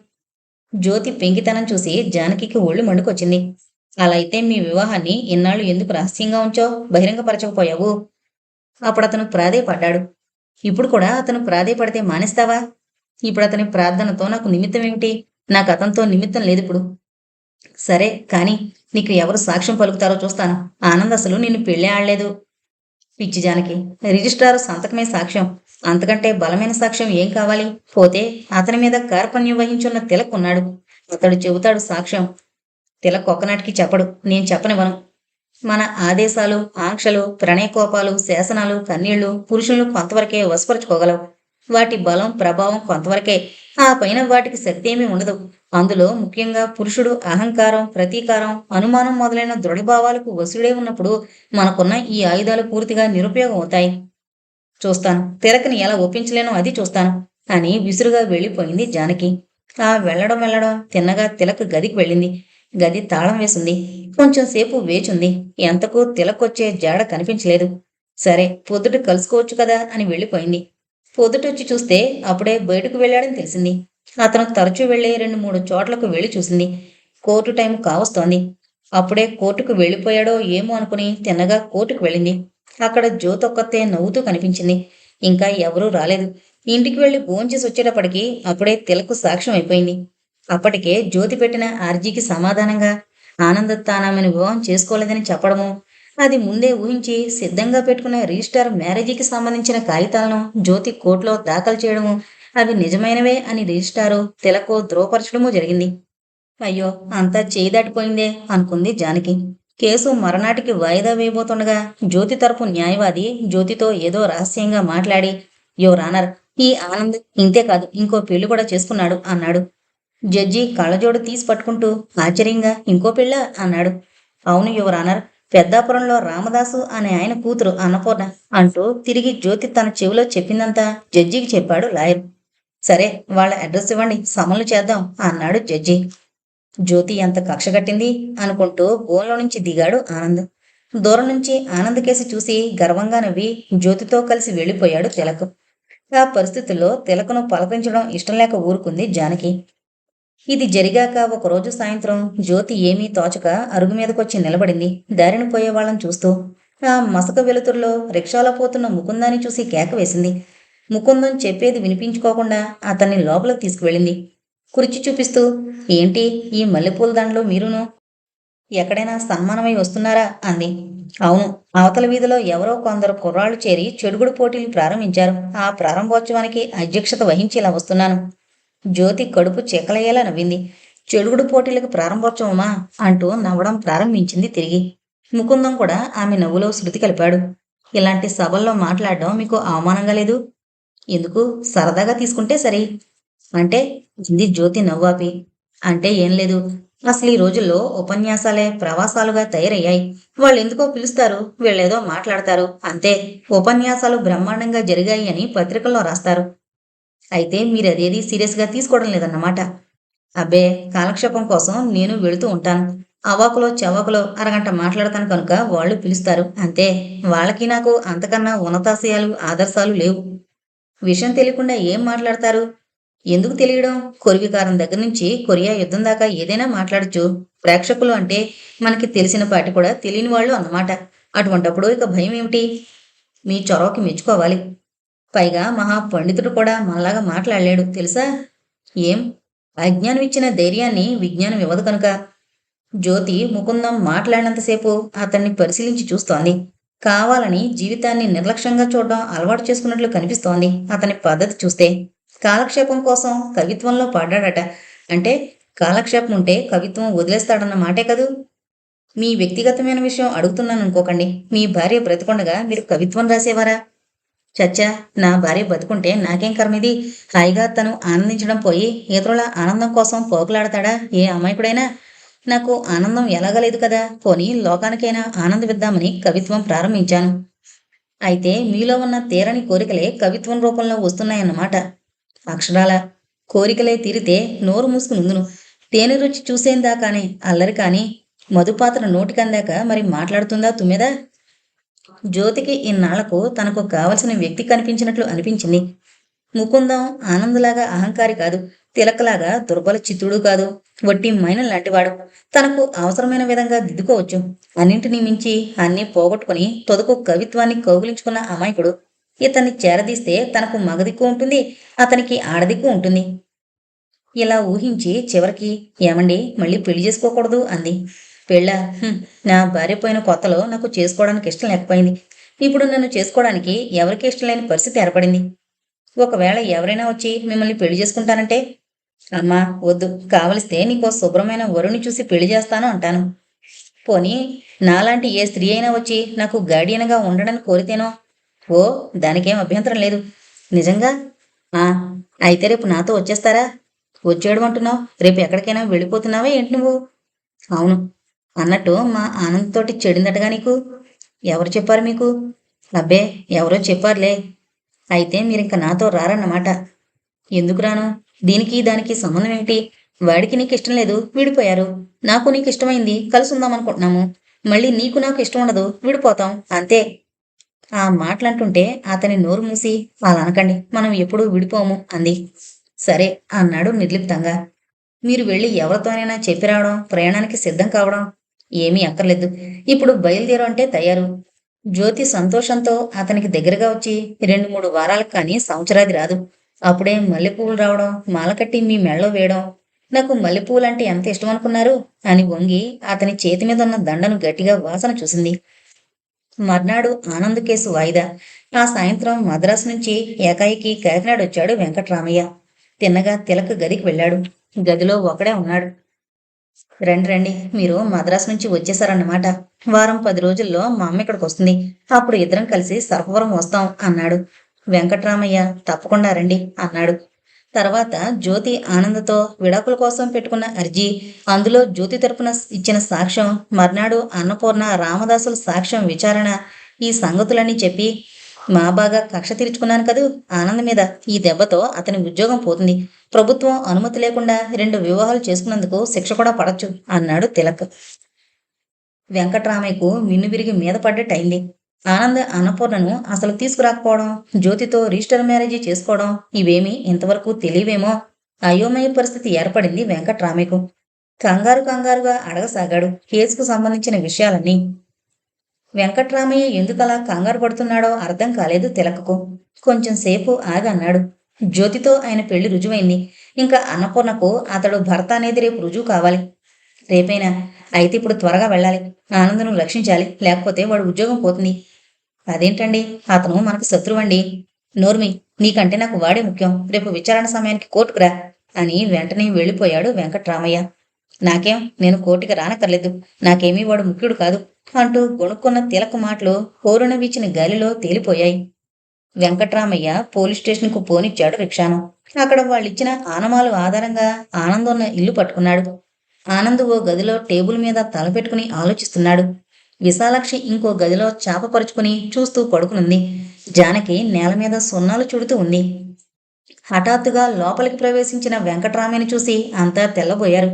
జ్యోతి పెంకితనం చూసి జానకికి ఒళ్ళు మండుకొచ్చింది. అలా అయితే మీ వివాహాన్ని ఇన్నాళ్ళు ఎందుకు రహస్యంగా ఉంచో బహిరంగపరచకపోయావు? అప్పుడు అతను ప్రాధేయపడ్డాడు. ఇప్పుడు కూడా అతను ప్రాధేయపడితే మానేస్తావా? ఇప్పుడు అతని ప్రార్థనతో నాకు నిమిత్తం ఏమిటి? నాకు అతనితో నిమిత్తం లేదిప్పుడు. సరే కాని నీకు ఎవరు సాక్ష్యం పలుకుతారో చూస్తాను. ఆనంద్ అసలు నిన్ను పెళ్ళే ఆడలేదు. పిచ్చి జానకి, రిజిస్ట్రారు సంతకమే సాక్ష్యం. అంతకంటే బలమైన సాక్ష్యం ఏం కావాలి? పోతే అతని మీద కార్పణ్యం వహించున్న తిలక్ ఉన్నాడు. అతడు చెబుతాడు సాక్ష్యం. తిలక్ ఒక్కనాటికి చెప్పడు. నేను చెప్పనివ్వను. మన ఆదేశాలు, ఆంక్షలు, ప్రణయకోపాలు, శాసనాలు, కన్నీళ్లు పురుషులను కొంతవరకే వశపరుచుకోగలవు. వాటి బలం, ప్రభావం కొంతవరకే. ఆ పైన వాటికి శక్తి ఏమీ ఉండదు. అందులో ముఖ్యంగా పురుషుడు అహంకారం, ప్రతీకారం, అనుమానం మొదలైన దృఢభావాలకు వసుడే ఉన్నప్పుడు మనకున్న ఈ ఆయుధాలు పూర్తిగా నిరుపయోగం అవుతాయి. చూస్తాను. తిలకని ఎలా ఒప్పించలేనో అది చూస్తాను అని విసురుగా వెళ్ళిపోయింది జానకి. ఆ వెళ్ళడం వెళ్ళడం తిన్నగా తిలక్ గదికి వెళ్ళింది. గది తాళం వేసింది. కొంచెం సేపు వేచుంది. ఎంతకు తిలకొచ్చే జాడ కనిపించలేదు. సరే, పొద్దుట కలుసుకోవచ్చు కదా అని వెళ్ళిపోయింది. పొద్దుటొచ్చి చూస్తే అప్పుడే బయటకు వెళ్ళాడని తెలిసింది. అతను తరచూ వెళ్లే 2-3 చోట్లకు వెళ్లి చూసింది. కోర్టు టైం కావస్తోంది. అప్పుడే కోర్టుకు వెళ్ళిపోయాడో ఏమో అనుకుని తిన్నగా కోర్టుకు వెళ్ళింది. అక్కడ జ్యోతొక్కతే నవ్వుతూ కనిపించింది. ఇంకా ఎవరూ రాలేదు. ఇంటికి వెళ్లి భోంచేసి వచ్చేటప్పటికి అప్పుడే తిలకు సాక్ష్యం అయిపోయింది. అప్పటికే జ్యోతి పెట్టిన అర్జీకి సమాధానంగా ఆనంద్ తానామెను వివాహం చేసుకోలేదని చెప్పడము, అది ముందే ఊహించి సిద్ధంగా పెట్టుకున్న రిజిస్టార్ మ్యారేజీకి సంబంధించిన కాగితాలను జ్యోతి కోర్టులో దాఖలు చేయడము, అవి నిజమైనవే అని రిజిస్టారు తిలకు ధ్రువపరచడమూ జరిగింది. అయ్యో, అంతా చేయి దాటిపోయిందే అనుకుంది జానకి. కేసు మరనాటికి వాయిదా వేయబోతుండగా జ్యోతి తరపు న్యాయవాది జ్యోతితో ఏదో రహస్యంగా మాట్లాడి, యువర్ ఆనర్, ఈ ఆనంద్ ఇంతే కాదు ఇంకో పెళ్లి కూడా చేసుకున్నాడు అన్నాడు. జడ్జి కళ్ళజోడు తీసి పట్టుకుంటూ ఆశ్చర్యంగా ఇంకో పెళ్ళా అన్నాడు. అవును యువర్ ఆనర్, పెద్దాపురంలో రామదాసు అనే ఆయన కూతురు అన్నపూర్ణ అంటూ తిరిగి జ్యోతి తన చెవిలో చెప్పిందంతా జడ్జికి చెప్పాడు లాయర్. సరే, వాళ్ళ అడ్రస్ ఇవ్వండి, సమన్లు చేద్దాం అన్నాడు జడ్జి. జ్యోతి ఎంత కక్ష కట్టింది అనుకుంటూ బోన్లో నుంచి దిగాడు ఆనంద్. దూరం నుంచి ఆనంద్ కేసి చూసి గర్వంగా నవ్వి జ్యోతితో కలిసి వెళ్ళిపోయాడు తిలక్. ఆ పరిస్థితుల్లో తిలకను పలకరించడం ఇష్టం లేక ఊరుకుంది జానకి. ఇది జరిగాక ఒకరోజు సాయంత్రం జ్యోతి ఏమీ తోచక అరుగు మీదకొచ్చి నిలబడింది దారిని పోయే వాళ్ళని చూస్తూ. ఆ మసక వెలుతురులో రిక్షాలో పోతున్న ముకుందాన్ని చూసి కేక వేసింది. ముకుందం చెప్పేది వినిపించుకోకుండా అతన్ని లోపలికి తీసుకువెళ్ళింది. కుర్చీ చూపిస్తూ, ఏంటి ఈ మల్లెపూల దండలో మీరును ఎక్కడైనా సన్మానమై వస్తున్నారా అంది. అవును, అవతల వీధిలో ఎవరో కొందరు కుర్రాళ్ళు చేరి చెడుగుడు పోటీలు ప్రారంభించారు. ఆ ప్రారంభోత్సవానికి అధ్యక్షత వహించి ఇలా వస్తున్నాను. జ్యోతి కడుపు చెక్కలయ్యేలా నవ్వింది. చెడుగుడు పోటీలకు ప్రారంభోత్సవమా అంటూ నవ్వడం ప్రారంభించింది తిరిగి. ముకుందం కూడా ఆమె నవ్వులో శృతి కలిపాడు. ఇలాంటి సభల్లో మాట్లాడడం మీకు అవమానంగా లేదు? ఎందుకు, సరదాగా తీసుకుంటే సరి. అంటే ఇంది జ్యోతి నవ్వాపి. అంటే ఏం లేదు, అసలు ఈ రోజుల్లో ఉపన్యాసాలే ప్రవాసాలుగా తయారయ్యాయి. వాళ్ళు ఎందుకో పిలుస్తారు, వీళ్ళేదో మాట్లాడతారు అంతే. ఉపన్యాసాలు బ్రహ్మాండంగా జరిగాయి అని పత్రికల్లో రాస్తారు. అయితే మీరదేది సీరియస్గా తీసుకోవడం లేదన్నమాట. అబ్బే, కాలక్షేపం కోసం నేను వెళుతూ ఉంటాను. అవాకులో చవాకులో అరగంట మాట్లాడతాను కనుక వాళ్ళు పిలుస్తారు అంతే. వాళ్ళకి నాకు అంతకన్నా ఉన్నతాశయాలు ఆదర్శాలు లేవు. విషయం తెలియకుండా ఏం మాట్లాడతారు? ఎందుకు తెలియడం? కొరివికారం దగ్గర నుంచి కొరియా యుద్ధం దాకా ఏదైనా మాట్లాడచ్చు. ప్రేక్షకులు అంటే మనకి తెలిసిన పాటి కూడా తెలియని వాళ్ళు అన్నమాట. అటువంటప్పుడు ఇక భయం ఏమిటి? మీ చొరవకి మెచ్చుకోవాలి. పైగా మహా పండితుడు కూడా మనలాగా మాట్లాడలేడు తెలుసా? ఏం? అజ్ఞానం ఇచ్చిన ధైర్యాన్ని విజ్ఞానం ఇవ్వదు కనుక. జ్యోతి ముకుందం మాట్లాడినంతసేపు అతన్ని పరిశీలించి చూస్తోంది. కావాలని జీవితాన్ని నిర్లక్ష్యంగా చూడడం అలవాటు చేసుకున్నట్లు కనిపిస్తోంది అతని పద్ధతి చూస్తే. కాలక్షేపం కోసం కవిత్వంలో పడ్డాడట. అంటే కాలక్షేపం ఉంటే కవిత్వం వదిలేస్తాడన్న మాటే కదూ. మీ వ్యక్తిగతమైన విషయం అడుగుతున్నాను అనుకోకండి. మీ భార్య బ్రతికొండగా మీరు కవిత్వం రాసేవారా? చచ్చా, నా భార్య బతుకుంటే నాకేం కర్మిది. హాయిగా తను ఆనందించడం పోయి ఇతరుల ఆనందం కోసం పోకులాడతాడా ఏ అమాయకుడైనా? నాకు ఆనందం ఎలాగలేదు కదా, పోనీ లోకానికైనా ఆనందమిద్దామని కవిత్వం ప్రారంభించాను. అయితే మీలో ఉన్న తీరని కోరికలే కవిత్వం రూపంలో వస్తున్నాయన్నమాట. అక్షరాల కోరికలే తీరితే నోరు మూసుకునుందును. తేనె రుచి చూసేందాకానే అల్లరి కాని మధుపాత్ర నోటికందాక మరి మాట్లాడుతుందా తుమ్మెదా? జ్యోతికి ఇన్నాళ్లకు తనకు కావలసిన వ్యక్తి కనిపించినట్లు అనిపించింది. ముకుందం ఆనందలాగా అహంకారి కాదు, తిలకలాగా దుర్బల చిత్తుడు కాదు. వట్టి మైనం లాంటివాడు. తనకు అవసరమైన విధంగా దిద్దుకోవచ్చు. అన్నింటినీ మించి అన్నీ పోగొట్టుకుని తొదకు కవిత్వాన్ని కౌగిలించుకున్న అమాయకుడు. ఇతన్ని చేరదీస్తే తనకు మగదిక్కు ఉంటుంది, అతనికి ఆడదిక్కు ఉంటుంది. ఇలా ఊహించి చివరికి, ఏమండి మళ్ళీ పెళ్లి చేసుకోకూడదు అంది. పెళ్ళా? నా భార్య పోయిన కొత్తలో నాకు చేసుకోవడానికి ఇష్టం లేకపోయింది. ఇప్పుడు నన్ను చేసుకోవడానికి ఎవరికి ఇష్టం లేని పరిస్థితి ఏర్పడింది. ఒకవేళ ఎవరైనా వచ్చి మిమ్మల్ని పెళ్లి చేసుకుంటానంటే, అమ్మా వద్దు, కావలిస్తే నీకో శుభ్రమైన వరుణ్ణి చూసి పెళ్లి చేస్తాను అంటాను. పోనీ నాలాంటి ఏ స్త్రీ అయినా వచ్చి నాకు గార్డియన్గా ఉండడని కోరితేనో, ఓ దానికేం అభ్యంతరం లేదు. నిజంగా? ఆ అయితే రేపు నాతో వచ్చేస్తారా? వచ్చేయడం అంటున్నావు, రేపు ఎక్కడికైనా వెళ్ళిపోతున్నావా ఏంటి నువ్వు? అవును. అన్నట్టు మా ఆనందతోటి చెడిందటగా నీకు? ఎవరు చెప్పారు మీకు? అబ్బే, ఎవరో చెప్పారులే. అయితే మీరింక నాతో రారన్నమాట. ఎందుకు రాను? దీనికి దానికి సంబంధం ఏమిటి? వాడికి నీకు ఇష్టం లేదు, విడిపోయారు. నాకు నీకు ఇష్టమైంది, కలిసి ఉందాం అనుకుంటున్నాము. మళ్ళీ నీకు నాకు ఇష్టం ఉండదు, విడిపోతాం అంతే. ఆ మాటలంటుంటే అతని నోరు మూసి, అలా అనకండి, మనం ఎప్పుడూ విడిపోము అంది. సరే అన్నాడు నిర్లిప్తంగా. మీరు వెళ్ళి ఎవరితోనైనా చెప్పి రావడం, ప్రయాణానికి సిద్ధం కావడం ఏమీ అక్కర్లేదు. ఇప్పుడు బయలుదేరు అంటే తయారు. జ్యోతి సంతోషంతో అతనికి దగ్గరగా వచ్చి 2-3 వారాలకు కానీ సంవత్సరాది రాదు. అప్పుడే మల్లెపువ్వులు రావడం, మాలకట్టి మీ మెళ్ళో వేయడం. నాకు మల్లెపూలంటే ఎంత ఇష్టం అనుకున్నారు అని వంగి అతని చేతి మీద ఉన్న దండను గట్టిగా వాసన చూసింది. మర్నాడు ఆనంద్ కేసు వాయిదా. ఆ సాయంత్రం మద్రాసు నుంచి ఏకాయికి కాకినాడ వచ్చాడు వెంకట్రామయ్య. తిన్నగా తిలక్ గదికి వెళ్ళాడు. గదిలో ఒకడే ఉన్నాడు. రండి రండి, మీరు మద్రాసు నుంచి వచ్చేసారన్నమాట. వారం 10 రోజుల్లో మా అమ్మ ఇక్కడికి వస్తుంది. అప్పుడు ఇద్దరం కలిసి సర్పవరం వస్తాం అన్నాడు. వెంకట్రామయ్య తప్పకుండా రండి అన్నాడు. తర్వాత జ్యోతి ఆనందతో విడాకుల కోసం పెట్టుకున్న అర్జీ, అందులో జ్యోతి తరపున ఇచ్చిన సాక్ష్యం, మర్నాడు అన్నపూర్ణ రామదాసుల సాక్ష్యం విచారణ, ఈ సంగతులన్నీ చెప్పి మా బాగా కక్ష తీర్చుకున్నాను కదూ ఆనంద్ మీద. ఈ దెబ్బతో అతని ఉద్యోగం పోతుంది. ప్రభుత్వం అనుమతి లేకుండా 2 వివాహాలు చేసుకున్నందుకు శిక్ష కూడా పడచ్చు అన్నాడు తిలక్. వెంకట్రామయ్యకు మిన్ను విరిగి మీద పడ్డట్టయింది. ఆనంద్ అన్నపూర్ణను అసలు తీసుకురాకపోవడం, జ్యోతితో రిజిస్టర్ మ్యారేజీ చేసుకోవడం ఇవేమీ ఇంతవరకు తెలియవేమో. అయోమయ పరిస్థితి ఏర్పడింది వెంకట్రామయ్యకు. కంగారుగా అడగసాగాడు కేసుకు సంబంధించిన విషయాలన్నీ. వెంకట్రామయ్య ఎందుకలా కంగారు పడుతున్నాడో అర్థం కాలేదు తిలకకు. కొంచెం సేపు ఆగన్నాడు. జ్యోతితో ఆయన పెళ్లి రుజువైంది. ఇంకా అన్నపూర్ణకు అతడు భర్త అనేది రేపు రుజువు కావాలి. రేపైనా. అయితే ఇప్పుడు త్వరగా వెళ్ళాలి. ఆనందను రక్షించాలి, లేకపోతే వాడు ఉద్యోగం పోతుంది. అదేంటండి, అతను మనకు శత్రువండి. నోర్మి, నీకంటే నాకు వాడే ముఖ్యం. రేపు విచారణ సమయానికి కోర్టుకురా అని వెంటనే వెళ్ళిపోయాడు వెంకట్రామయ్య. నాకేం, నేను కోర్టుకి రానక్కర్లేదు. నాకేమీ వాడు ముఖ్యుడు కాదు అంటూ గొణుక్కున్న తిలక మాటలు హోరున వీచిన గాలిలో తేలిపోయాయి. వెంకట్రామయ్య పోలీస్ స్టేషన్కు పోనిచ్చాడు రిక్షాను. అక్కడ వాళ్ళిచ్చిన ఆనమాలు ఆధారంగా ఆనందన్న ఇల్లు పట్టుకున్నాడు. ఆనంద్ ఓ గదిలో టేబుల్ మీద తల పెట్టుకుని ఆలోచిస్తున్నాడు. విశాలాక్షి ఇంకో గదిలో చాపపరుచుకుని చూస్తూ పడుకునుంది. జానకి నేల మీద సున్నాలు చుడుతూ ఉంది. హఠాత్తుగా లోపలికి ప్రవేశించిన వెంకట్రామయ్యని చూసి అంతా తెల్లబోయారు.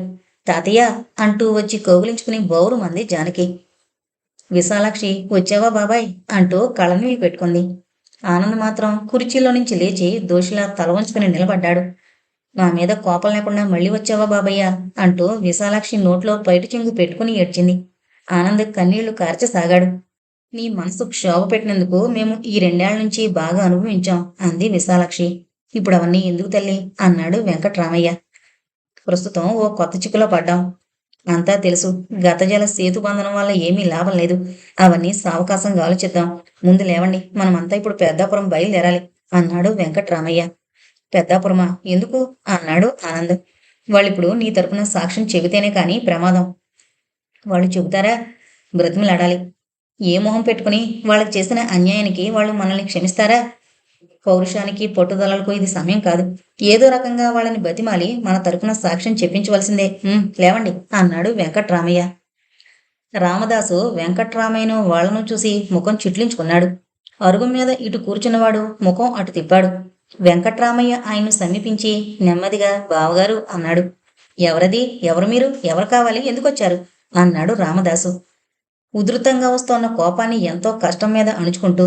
తాతయ్య అంటూ వచ్చి కౌగిలించుకుని బౌరుమంది జానకి. విశాలాక్షి, వచ్చావా బాబాయ్ అంటూ కళ్ళనీళ్ళు పెట్టుకుంది. ఆనంద్ మాత్రం కుర్చీలో నుంచి లేచి దోషిలా తల వంచుకుని నిలబడ్డాడు. నా మీద కోపం లేకుండా మళ్ళీ వచ్చావా బాబయ్య అంటూ విశాలాక్షి నోట్లో పైటు చెంగు పెట్టుకుని ఏడ్చింది. ఆనంద్ కన్నీళ్లు కార్చసాగాడు. నీ మనసు క్షోభ పెట్టినందుకు మేము ఈ 2 ఏళ్ల నుంచి బాగా అనుభవించాం అంది విశాలాక్షి. ఇప్పుడు అవన్నీ ఎందుకు తల్లి అన్నాడు వెంకట్రామయ్య. ప్రస్తుతం ఓ కొత్త చిక్కులో పడ్డాం. అంతా తెలుసు. గతజల సేతుబంధనం వల్ల ఏమీ లాభం లేదు. అవన్నీ సావకాశంగా ఆలోచిద్దాం. ముందు లేవండి, మనమంతా ఇప్పుడు పెద్దాపురం బయలుదేరాలి అన్నాడు వెంకట్రామయ్య. పెద్దాపురమా, ఎందుకు అన్నాడు ఆనంద్. వాళ్ళిప్పుడు నీ తరపున సాక్ష్యం చెబితేనే కానీ ప్రమాదం. వాళ్ళు చెబుతారా? బ్రతిమలాడాలి. ఏ మొహం పెట్టుకుని వాళ్ళకి చేసిన అన్యాయానికి వాళ్ళు మనల్ని క్షమిస్తారా? పౌరుషానికి పట్టుదలలకు ఇది సమయం కాదు. ఏదో రకంగా వాళ్ళని బతిమాలి మన తరపున సాక్ష్యం చెప్పించవలసిందే. లేవండి అన్నాడు వెంకట్రామయ్య. రామదాసు వెంకట్రామయ్యను వాళ్లను చూసి ముఖం చిట్లించుకున్నాడు. అరుగు మీద ఇటు కూర్చున్నవాడు ముఖం అటు తిప్పాడు. వెంకట్రామయ్య ఆయన్ను సమీపించి నెమ్మదిగా బావగారు అన్నాడు. ఎవరది? ఎవరు మీరు? ఎవరు కావాలి? ఎందుకొచ్చారు అన్నాడు రామదాసు ఉధృతంగా వస్తోన్న కోపాన్ని ఎంతో కష్టం మీద అణుచుకుంటూ.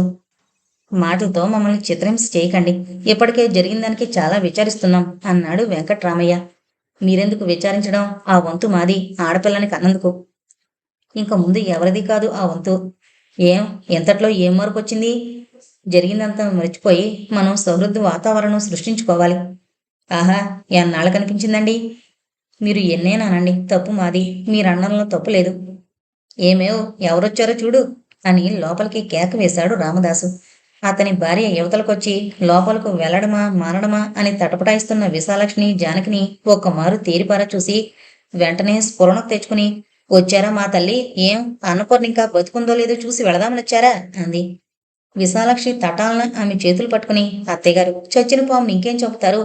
మాటలతో మమ్మల్ని చిత్రహింస చేయకండి. ఇప్పటికే జరిగిన దానికి చాలా విచారిస్తున్నాం అన్నాడు వెంకట్రామయ్య. మీరెందుకు విచారించడం? ఆ వంతు మాది, ఆడపిల్లని కన్నందుకు. ఇంక ముందు ఎవరిది కాదు ఆ వంతు. ఎంతట్లో ఏం మార్పు వచ్చింది? జరిగిందంతా మర్చిపోయి మనం సౌహృద వాతావరణం సృష్టించుకోవాలి. ఆహా, ఎన్నాళ్ళ కనిపించిందండి. మీరు ఎన్నేనానండి, తప్పు మాది. మీరన్నంలో తప్పు లేదు. ఏమేవ్, ఎవరొచ్చారో చూడు అని లోపలికి కేక వేశాడు రామదాసు. అతని భార్య యువతలకొచ్చి లోపలకు వెళ్లడమా మానడమా అని తటపటాయిస్తున్న విశాలక్ష్మిని జానకిని ఒక్కమారు తేరిపారా చూసి వెంటనే స్ఫురణకు తెచ్చుకుని, వచ్చారా మా తల్లి? అన్నపూర్ణ ఇంకా బతుకుందో లేదో చూసి వెళదామనొచ్చారా అంది. విశాలాక్షి తటాలన ఆమె చేతులు పట్టుకుని, అత్తయ్యగారు, చచ్చిన పాముని ఇంకేం చెబుతారు?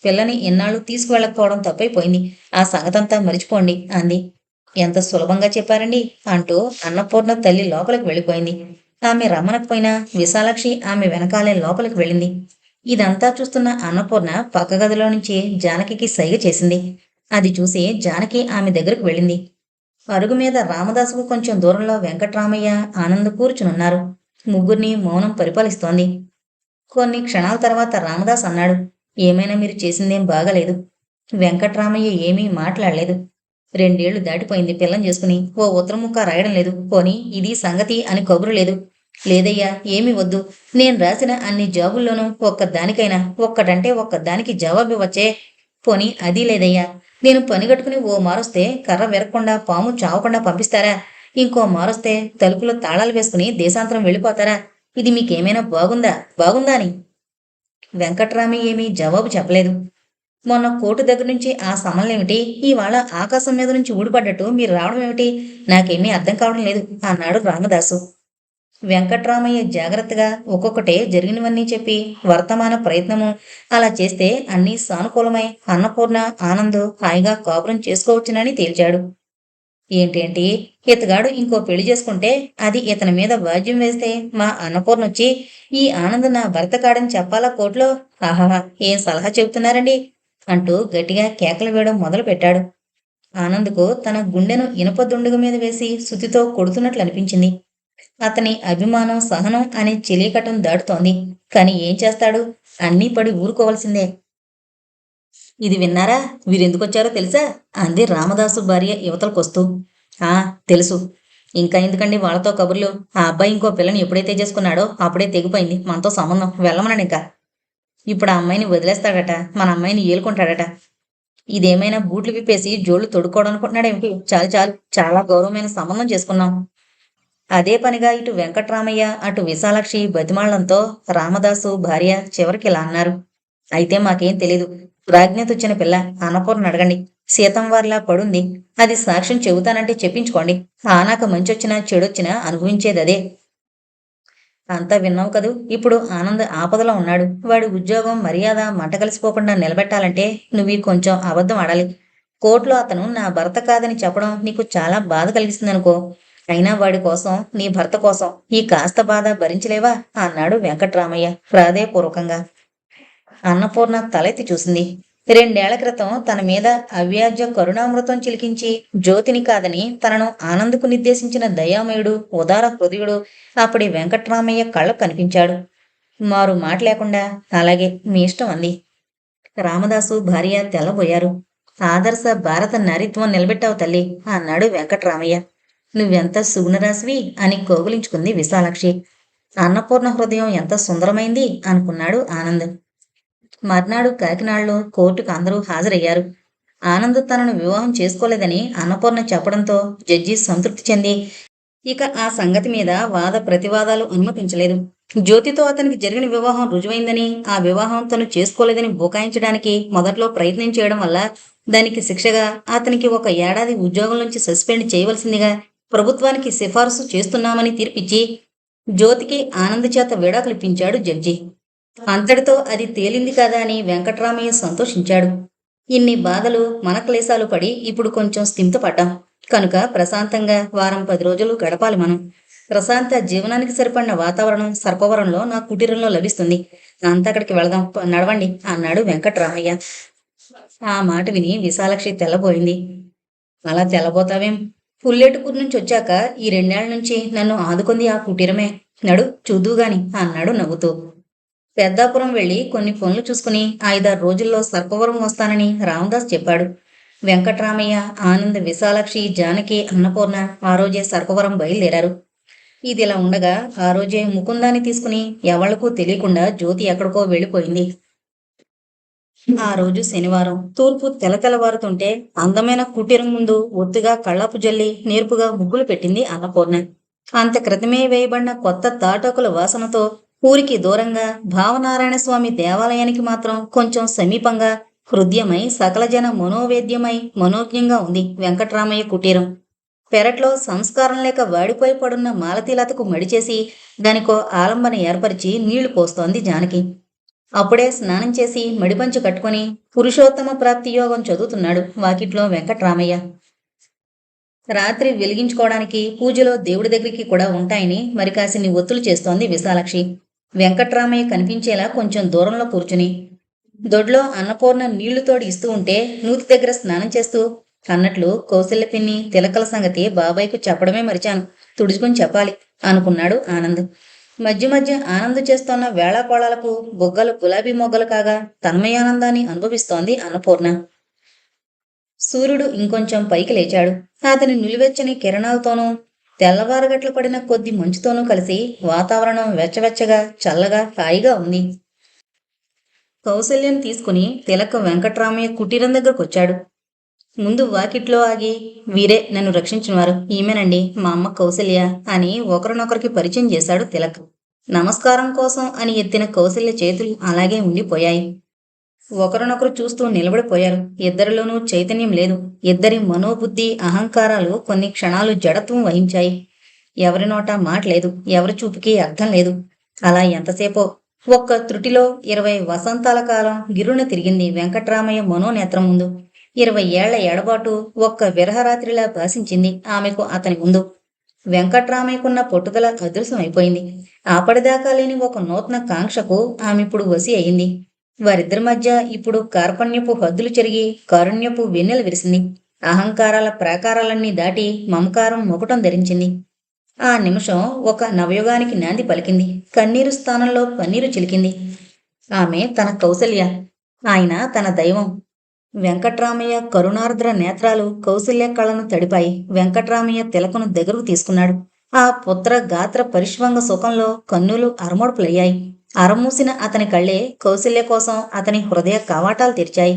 పిల్లని ఎన్నాళ్ళు తీసుకువెళ్ళకపోవడం తప్పైపోయింది. ఆ సంగతంతా మరిచిపోండి అంది. ఎంత సులభంగా చెప్పారండి అంటూ అన్నపూర్ణ తల్లి లోపలికి వెళ్ళిపోయింది. ఆమె రమ్మనకపోయినా విశాలాక్షి ఆమె వెనకాలే లోపలికి వెళ్ళింది. ఇదంతా చూస్తున్న అన్నపూర్ణ పక్క గదిలో నుంచి జానకి సైగ చేసింది. అది చూసి జానకి ఆమె దగ్గరకు వెళ్ళింది. అరుగు మీద రామదాసుకు కొంచెం దూరంలో వెంకట్రామయ్య, ఆనంద్ కూర్చునున్నారు. ముగ్గురిని మౌనం పరిపాలిస్తోంది. కొన్ని క్షణాల తర్వాత రామదాస్ అన్నాడు, ఏమైనా మీరు చేసిందేం బాగలేదు. వెంకట్రామయ్య ఏమీ మాట్లాడలేదు. 2 ఏళ్లు దాటిపోయింది పిల్లని చేసుకుని. ఓ ఉత్తరం ముక్క రాయడం లేదు. పోని ఇది సంగతి అని కబురు లేదు. లేదయ్యా, ఏమీ వద్దు. నేను రాసిన అన్ని జాబుల్లోనూ ఒక్కదానికైనా ఒక్కటంటే ఒక్కదానికి జవాబివ్వచ్చే. పోని అది లేదయ్యా. నేను పనిగట్టుకుని ఓ మారొస్తే కర్ర విరక్కుండా పాము చావకుండా పంపిస్తారా? ఇంకో మారొస్తే తలుపులో తాళాలు వేసుకుని దేశాంతరం వెళ్ళిపోతారా? ఇది మీకేమైనా బాగుందా అని వెంకట్రామయ్య ఏమీ జవాబు చెప్పలేదు. మొన్న కోర్టు దగ్గర నుంచి ఆ సమన్లేమిటి? ఇవాళ ఆకాశం మీద నుంచి ఊడిపడ్డట్టు మీరు రావడం ఏమిటి? నాకేమీ అర్థం కావడం లేదు అన్నాడు రామదాసు. వెంకట్రామయ్య జాగ్రత్తగా ఒక్కొక్కటే జరిగినవన్నీ చెప్పి వర్తమాన ప్రయత్నము అలా చేస్తే అన్నీ సానుకూలమై అన్నపూర్ణ ఆనంద్ హాయిగా కాపురం చేసుకోవచ్చునని తేల్చాడు. ఏంటేంటి, ఇతగాడు ఇంకో పెళ్లి చేసుకుంటే అది ఇతని మీద వాద్యం వేస్తే మా అన్నపూర్ణొచ్చి ఈ ఆనంద్ నా భర్త కాడని చెప్పాలా కోర్టులో? ఆహాహా, ఏం సలహా చెబుతున్నారండి అంటూ గట్టిగా కేకలు వేయడం మొదలు పెట్టాడు. ఆనంద్కు తన గుండెను ఇనుప దుండుగ మీద వేసి సుతితో కొడుతున్నట్లు అనిపించింది. అతని అభిమానం సహనం అనే చిలీకటం దాటుతోంది. కాని ఏం చేస్తాడు, అన్నీ పడి ఊరుకోవలసిందే. ఇది విన్నారా, వీరెందుకొచ్చారో తెలుసా అంది రామదాసు భార్య యువతలకొస్తూ. ఆ, తెలుసు. ఇంకా ఎందుకండి వాళ్ళతో కబుర్లు? ఆ అబ్బాయి ఇంకో పిల్లని ఎప్పుడైతే చేసుకున్నాడో అప్పుడే తెగిపోయింది మనతో సంబంధం. వెళ్ళమనండి ఇంకా. ఇప్పుడు ఆ అమ్మాయిని వదిలేస్తాడట, మన అమ్మాయిని ఏలుకుంటాడట. ఇదేమైనా బూట్లు విప్పేసి జోళ్లు తొడుక్కోవడం అనుకుంటున్నాడేమిటి? చాలు చాలు, చాలా గౌరవమైన సంబంధం చేసుకున్నాం. అదే పనిగా ఇటు వెంకట్రామయ్య అటు విశాలాక్షి బతిమాళ్లంతో రామదాసు భార్య చివరికి ఇలా అన్నారు. అయితే మాకేం తెలీదు. రాజ్ఞతొచ్చిన పిల్ల, అన్నపూర్ణ అడగండి. సీతం వారిలా పడుంది. అది సాక్ష్యం చెబుతానంటే చెప్పించుకోండి. ఆనాక మంచొచ్చినా చెడొచ్చినా అనుభవించేదదే. అంతా విన్నావు కదూ. ఇప్పుడు ఆనంద్ ఆపదలో ఉన్నాడు. వాడి ఉద్యోగం మర్యాద మంట కలిసిపోకుండా నిలబెట్టాలంటే నువ్వు కొంచెం అబద్ధం ఆడాలి. కోర్టులో అతను నా భర్త కాదని చెప్పడం నీకు చాలా బాధ కలిగిస్తుందనుకో. అయినా వాడి కోసం, నీ భర్త కోసం ఈ కాస్త బాధ భరించలేవా అన్నాడు వెంకట్రామయ్య ప్రాధేయపూర్వకంగా. అన్నపూర్ణ తలెత్తి చూసింది. 2 ఏళ్ల క్రితం తన మీద అవ్యాజ్య కరుణామృతం చిలికించి జ్యోతిని కాదని తనను ఆనందుకు నిర్దేశించిన దయామయుడు ఉదార హృదయుడు అప్పటి వెంకట్రామయ్య కళ్ళకు కనిపించాడు. మారు మాట లేకుండా అలాగే మీ ఇష్టం అంది. రామదాసు భార్య తెల్లబోయారు. ఆదర్శ భారత నారిత్వం నిలబెట్టావు తల్లి అన్నాడు వెంకట్రామయ్య. నువ్వెంత సుగుణరాశివి అని కోగులించుకుంది విశాలాక్షి. అన్నపూర్ణ హృదయం ఎంత సుందరమైంది అనుకున్నాడు ఆనంద్. మర్నాడు కాకినాడలో కోర్టుకు అందరూ హాజరయ్యారు. ఆనంద్ తనను వివాహం చేసుకోలేదని అన్నపూర్ణ చెప్పడంతో జడ్జి సంతృప్తి చెంది ఇక ఆ సంగతి మీద వాద ప్రతివాదాలు అనుమతించలేదు. జ్యోతితో అతనికి జరిగిన వివాహం రుజువైందని, ఆ వివాహం తను చేసుకోలేదని బుకాయించడానికి మొదట్లో ప్రయత్నం చేయడం వల్ల దానికి శిక్షగా అతనికి 1 ఏడాది ఉద్యోగం నుంచి సస్పెండ్ చేయవలసిందిగా ప్రభుత్వానికి సిఫారసు చేస్తున్నామని తీర్పిచ్చి జ్యోతికి ఆనంద్ చేత విడాకులిప్పించాడు జడ్జి. అంతటితో అది తేలింది కదా అని వెంకట్రామయ్య సంతోషించాడు. ఇన్ని బాధలు మనక్లేశాలు పడి ఇప్పుడు కొంచెం స్థిమితపడ్డాం కనుక ప్రశాంతంగా 1-10 రోజులు గడపాలి మనం. ప్రశాంత జీవనానికి సరిపడిన వాతావరణం సర్పవరంలో నా కుటీరంలో లభిస్తుంది. అంతక్కడికి వెళదాం, నడవండి అన్నాడు వెంకట్రామయ్య. ఆ మాట విని విశాలాక్షి తెల్లబోయింది. అలా తెల్లబోతావేం? పుల్లేటుకూరు నుంచి వచ్చాక ఈ 2 ఏళ్ల నుంచి నన్ను ఆదుకుంది ఆ కుటీరమే. నడు చూద్దుగాని అన్నాడు నవ్వుతూ. పెద్దాపురం వెళ్లి కొన్ని పనులు చూసుకుని 5-6 రోజుల్లో సర్పవరం వస్తానని రామదాస్ చెప్పాడు. వెంకట్రామయ్య, ఆనంద్, విశాలాక్షి, జానకి, అన్నపూర్ణ ఆ రోజే సర్పవరం బయలుదేరారు. ఇదిలా ఉండగా ఆ రోజే ముకుందాన్ని తీసుకుని ఎవళ్లకు తెలియకుండా జ్యోతి ఎక్కడికో వెళ్ళిపోయింది. ఆ రోజు శనివారం. తూర్పు తెలతెలవారుతుంటే అందమైన కుటీరం ముందు ఒత్తుగా కళ్ళాపు జల్లి నేర్పుగా ముగ్గులు పెట్టింది అన్నపూర్ణ. అంత క్రితమే వేయబడిన కొత్త తాటాకుల వాసనతో ఊరికి దూరంగా భావనారాయణ స్వామి దేవాలయానికి మాత్రం కొంచెం సమీపంగా హృదయమై సకలజన మనోవేద్యమై మనోజ్ఞంగా ఉంది వెంకట్రామయ్య కుటీరం. పెరట్లో సంస్కారం లేక వాడిపోయి పడున్న మాలతీలతకు మడిచేసి దానికో ఆలంబన ఏర్పరిచి నీళ్లు పోస్తోంది జానకి. అప్పుడే స్నానం చేసి మడిపంచు కట్టుకుని పురుషోత్తమ ప్రాప్తి యోగం చదువుతున్నాడు వాకిట్లో వెంకట్రామయ్య. రాత్రి వెలిగించుకోవడానికి పూజలో దేవుడి దగ్గరికి కూడా ఉంటాయని మరి కాసిన్ని ఒత్తులు చేస్తోంది విశాలాక్షి. వెంకట్రామయ్య కనిపించేలా కొంచెం దూరంలో కూర్చుని దొడ్లో అన్నపూర్ణ నీళ్లు తోడి ఇస్తూ ఉంటే నూతి దగ్గర స్నానం చేస్తూ అన్నట్లు కౌశల్య పిన్ని తిలకల సంగతి బాబాయ్కు చెప్పడమే మరిచాను, తుడుచుకుని చెప్పాలి అనుకున్నాడు ఆనంద్. మధ్య మధ్య ఆనంద్ చేస్తోన్న వేళాకోళాలకు బొగ్గలు గులాబీ మొగ్గలు కాగా తన్మయానందాన్ని అనుభవిస్తోంది అన్నపూర్ణ. సూర్యుడు ఇంకొంచెం పైకి లేచాడు. అతని నిలువెచ్చని కిరణాలతోనూ తెల్లవారగట్లు పడిన కొద్ది మంచుతోనూ కలిసి వాతావరణం వెచ్చవెచ్చగా చల్లగా హాయిగా ఉంది. కౌశల్యం తీసుకుని తిలక వెంకట్రామయ్య కుటీరం దగ్గరకొచ్చాడు. ముందు వాకిట్లో ఆగి, వీరే నన్ను రక్షించినవారు, ఈమెనండి మా అమ్మ కౌశల్య అని ఒకరినొకరికి పరిచయం చేశాడు తిలక్. నమస్కారం కోసం అని ఎత్తిన కౌశల్య చేతులు అలాగే ఉండిపోయాయి. ఒకరినొకరు చూస్తూ నిలబడిపోయారు. ఇద్దరిలోనూ చైతన్యం లేదు. ఇద్దరి మనోబుద్ధి అహంకారాలు కొన్ని క్షణాలు జడత్వం వహించాయి. ఎవరి నోట మాట లేదు, ఎవరి చూపుకి అర్థం లేదు. అలా ఎంతసేపో ఒక్క త్రుటిలో 20 వసంతాల కాలం గిరున తిరిగింది వెంకట్రామయ్య మనోనేత్రం ముందు. 20 ఏళ్ల ఎడబాటు ఒక్క విరహరాత్రిలా భాషించింది ఆమెకు అతని ముందు. వెంకట్రామయ్యకున్న పట్టుదల అదృశ్యమైపోయింది. ఆపటిదాకా లేని ఒక నూతన కాంక్షకు ఆమెప్పుడు వశి అయింది. వారిద్దరి మధ్య ఇప్పుడు కార్పణ్యపు హద్దులు చెరిగి కారుణ్యపు వెన్నెల విరిసింది. అహంకారాల ప్రాకారాలన్నీ దాటి మమకారం ముకుటం ధరించింది. ఆ నిమిషం ఒక నవయుగానికి నాంది పలికింది. కన్నీరు స్థానంలో పన్నీరు చిలికింది. ఆమె తన కౌసల్య, ఆయన తన దైవం. వెంకట్రామయ్య కరుణార్ద్ర నేత్రాలు కౌసల్య కళ్ళను తడిపాయి. వెంకట్రామయ్య తిలకను దగ్గరకు తీసుకున్నాడు. ఆ పుత్ర గాత్ర పరిష్వంగ సుఖంలో కన్నులు అరమడుపులయ్యాయి. అరమూసిన అతని కళ్ళే కౌసల్య కోసం అతని హృదయ కవాటాలు తెరిచాయి.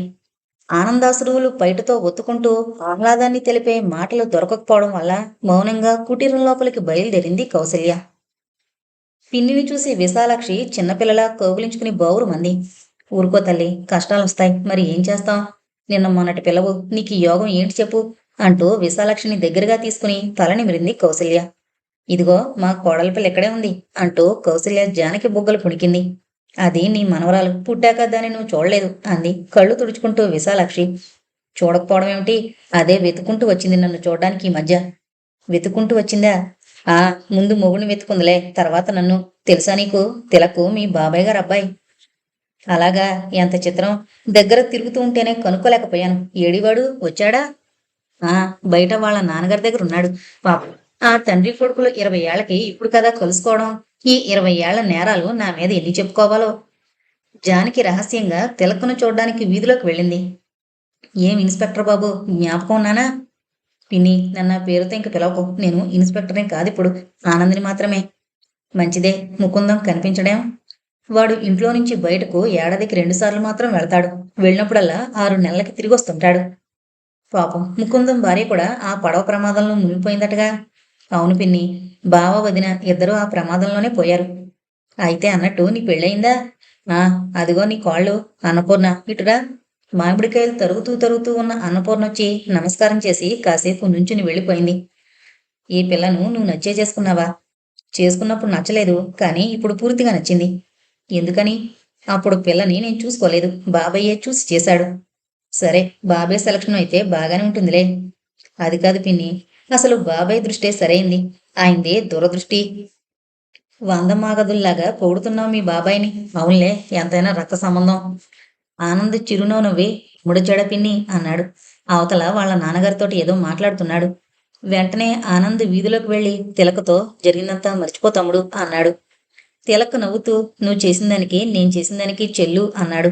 ఆనందాశ్రువులు పైటతో ఒత్తుకుంటూ ఆహ్లాదాన్ని తెలిపే మాటలు దొరకకపోవడం వల్ల మౌనంగా కుటీరం లోపలికి బయలుదేరింది కౌసల్య. పిన్నిని చూసి విశాలాక్షి చిన్నపిల్లలా కౌగిలించుకుని బావురుమంది. ఊరుకో తల్లి, కష్టాలొస్తాయి, మరి ఏం చేస్తాం? నిన్న మొన్నటి పిల్లవు, నీకు ఈ యోగం ఏంటి చెప్పు అంటూ విశాలాక్షిని దగ్గరగా తీసుకుని తలనిమిరింది కౌసల్య. ఇదిగో మా కోడలి పిల్ల ఇక్కడే ఉంది అంటూ కౌసల్య జానకి బుగ్గలు పుణికింది. అది నీ మనవరాలు, పుట్టాక దాన్ని నువ్వు చూడలేదు అంది కళ్ళు తుడుచుకుంటూ విశాలాక్షి. చూడకపోవడం ఏమిటి? అదే వెతుకుంటూ వచ్చింది నన్ను చూడడానికి ఈ మధ్య. వెతుకుంటూ వచ్చిందా? ఆ, ముందు మొగుడిని వెతుకుందిలే, తర్వాత నన్ను. తెలుసా నీకు? తిలకు మీ బాబాయ్ గారు అబ్బాయి. అలాగా? ఎంత చిత్రం. దగ్గర తిరుగుతూ ఉంటేనే కనుక్కోలేకపోయాను. ఏడివాడు, వచ్చాడా? ఆ, బయట వాళ్ళ నాన్నగారి దగ్గర ఉన్నాడు. పాపం, ఆ తండ్రి కొడుకులు 20 ఏళ్లకి ఇప్పుడు కదా కలుసుకోవడం. ఈ 20 ఏళ్ల నేరాలు నా మీద ఎన్ని చెప్పుకోవాలో. జానకి రహస్యంగా తిలకను చూడ్డానికి వీధిలోకి వెళ్ళింది. ఏం ఇన్స్పెక్టర్ బాబు, జ్ఞాపకం ఉన్నానా? పిన్ని, నన్న పేరుతో ఇంక పిలవకు. నేను ఇన్స్పెక్టర్ని కాదిప్పుడు, ఆనందిని మాత్రమే. మంచిదే. ముకుందం కనిపించడేం? వాడు ఇంట్లో నుంచి బయటకు ఏడాదికి 2 సార్లు మాత్రం వెళ్తాడు. వెళ్ళినప్పుడల్లా 6 నెలలకి తిరిగి వస్తుంటాడు. పాపం, ముకుందం భార్య కూడా ఆ పడవ ప్రమాదంలో మునిగిపోయిందటగా. అవును పిన్ని, బావ వదిన ఇద్దరూ ఆ ప్రమాదంలోనే పోయారు. అయితే అన్నట్టు నీ పెళ్ళయిందా? ఆ, అదిగో నీ కాళ్ళు. అన్నపూర్ణ, ఇటురా. మామిడికాయలు తరుగుతూ తరుగుతూ ఉన్న అన్నపూర్ణొచ్చి నమస్కారం చేసి కాసేపు నుంచుని వెళ్ళిపోయింది. ఈ పిల్లను నువ్వు నచ్చే చేసుకున్నావా? చేసుకున్నప్పుడు నచ్చలేదు, కానీ ఇప్పుడు పూర్తిగా నచ్చింది. ఎందుకని? అప్పుడు పిల్లని నేను చూసుకోలేదు, బాబయ్యే చూసి చేశాడు. సరే, బాబాయ్ సెలక్షన్ అయితే బాగానే ఉంటుందిలే. అది కాదు పిన్ని, అసలు బాబాయ్ దృష్టే సరైంది. ఆయనదే దురదృష్టి. వందమాగదుల్లాగా పొగుడుతున్నావు మీ బాబాయిని. అవునులే, ఎంతైనా రక్త సంబంధం. ఆనంద్ చిరునవ్వు నవ్వి, ముడచెడ పిన్ని అన్నాడు. అవతల వాళ్ళ నాన్నగారితోటి ఏదో మాట్లాడుతున్నాడు. వెంటనే ఆనంద్ వీధిలోకి వెళ్ళి తిలకతో జరిగినంత మర్చిపో తమ్ముడు అన్నాడు. తిలక నవ్వుతూ, నువ్వు చేసిన దానికి నేను చేసిన దానికి చెల్లు అన్నాడు.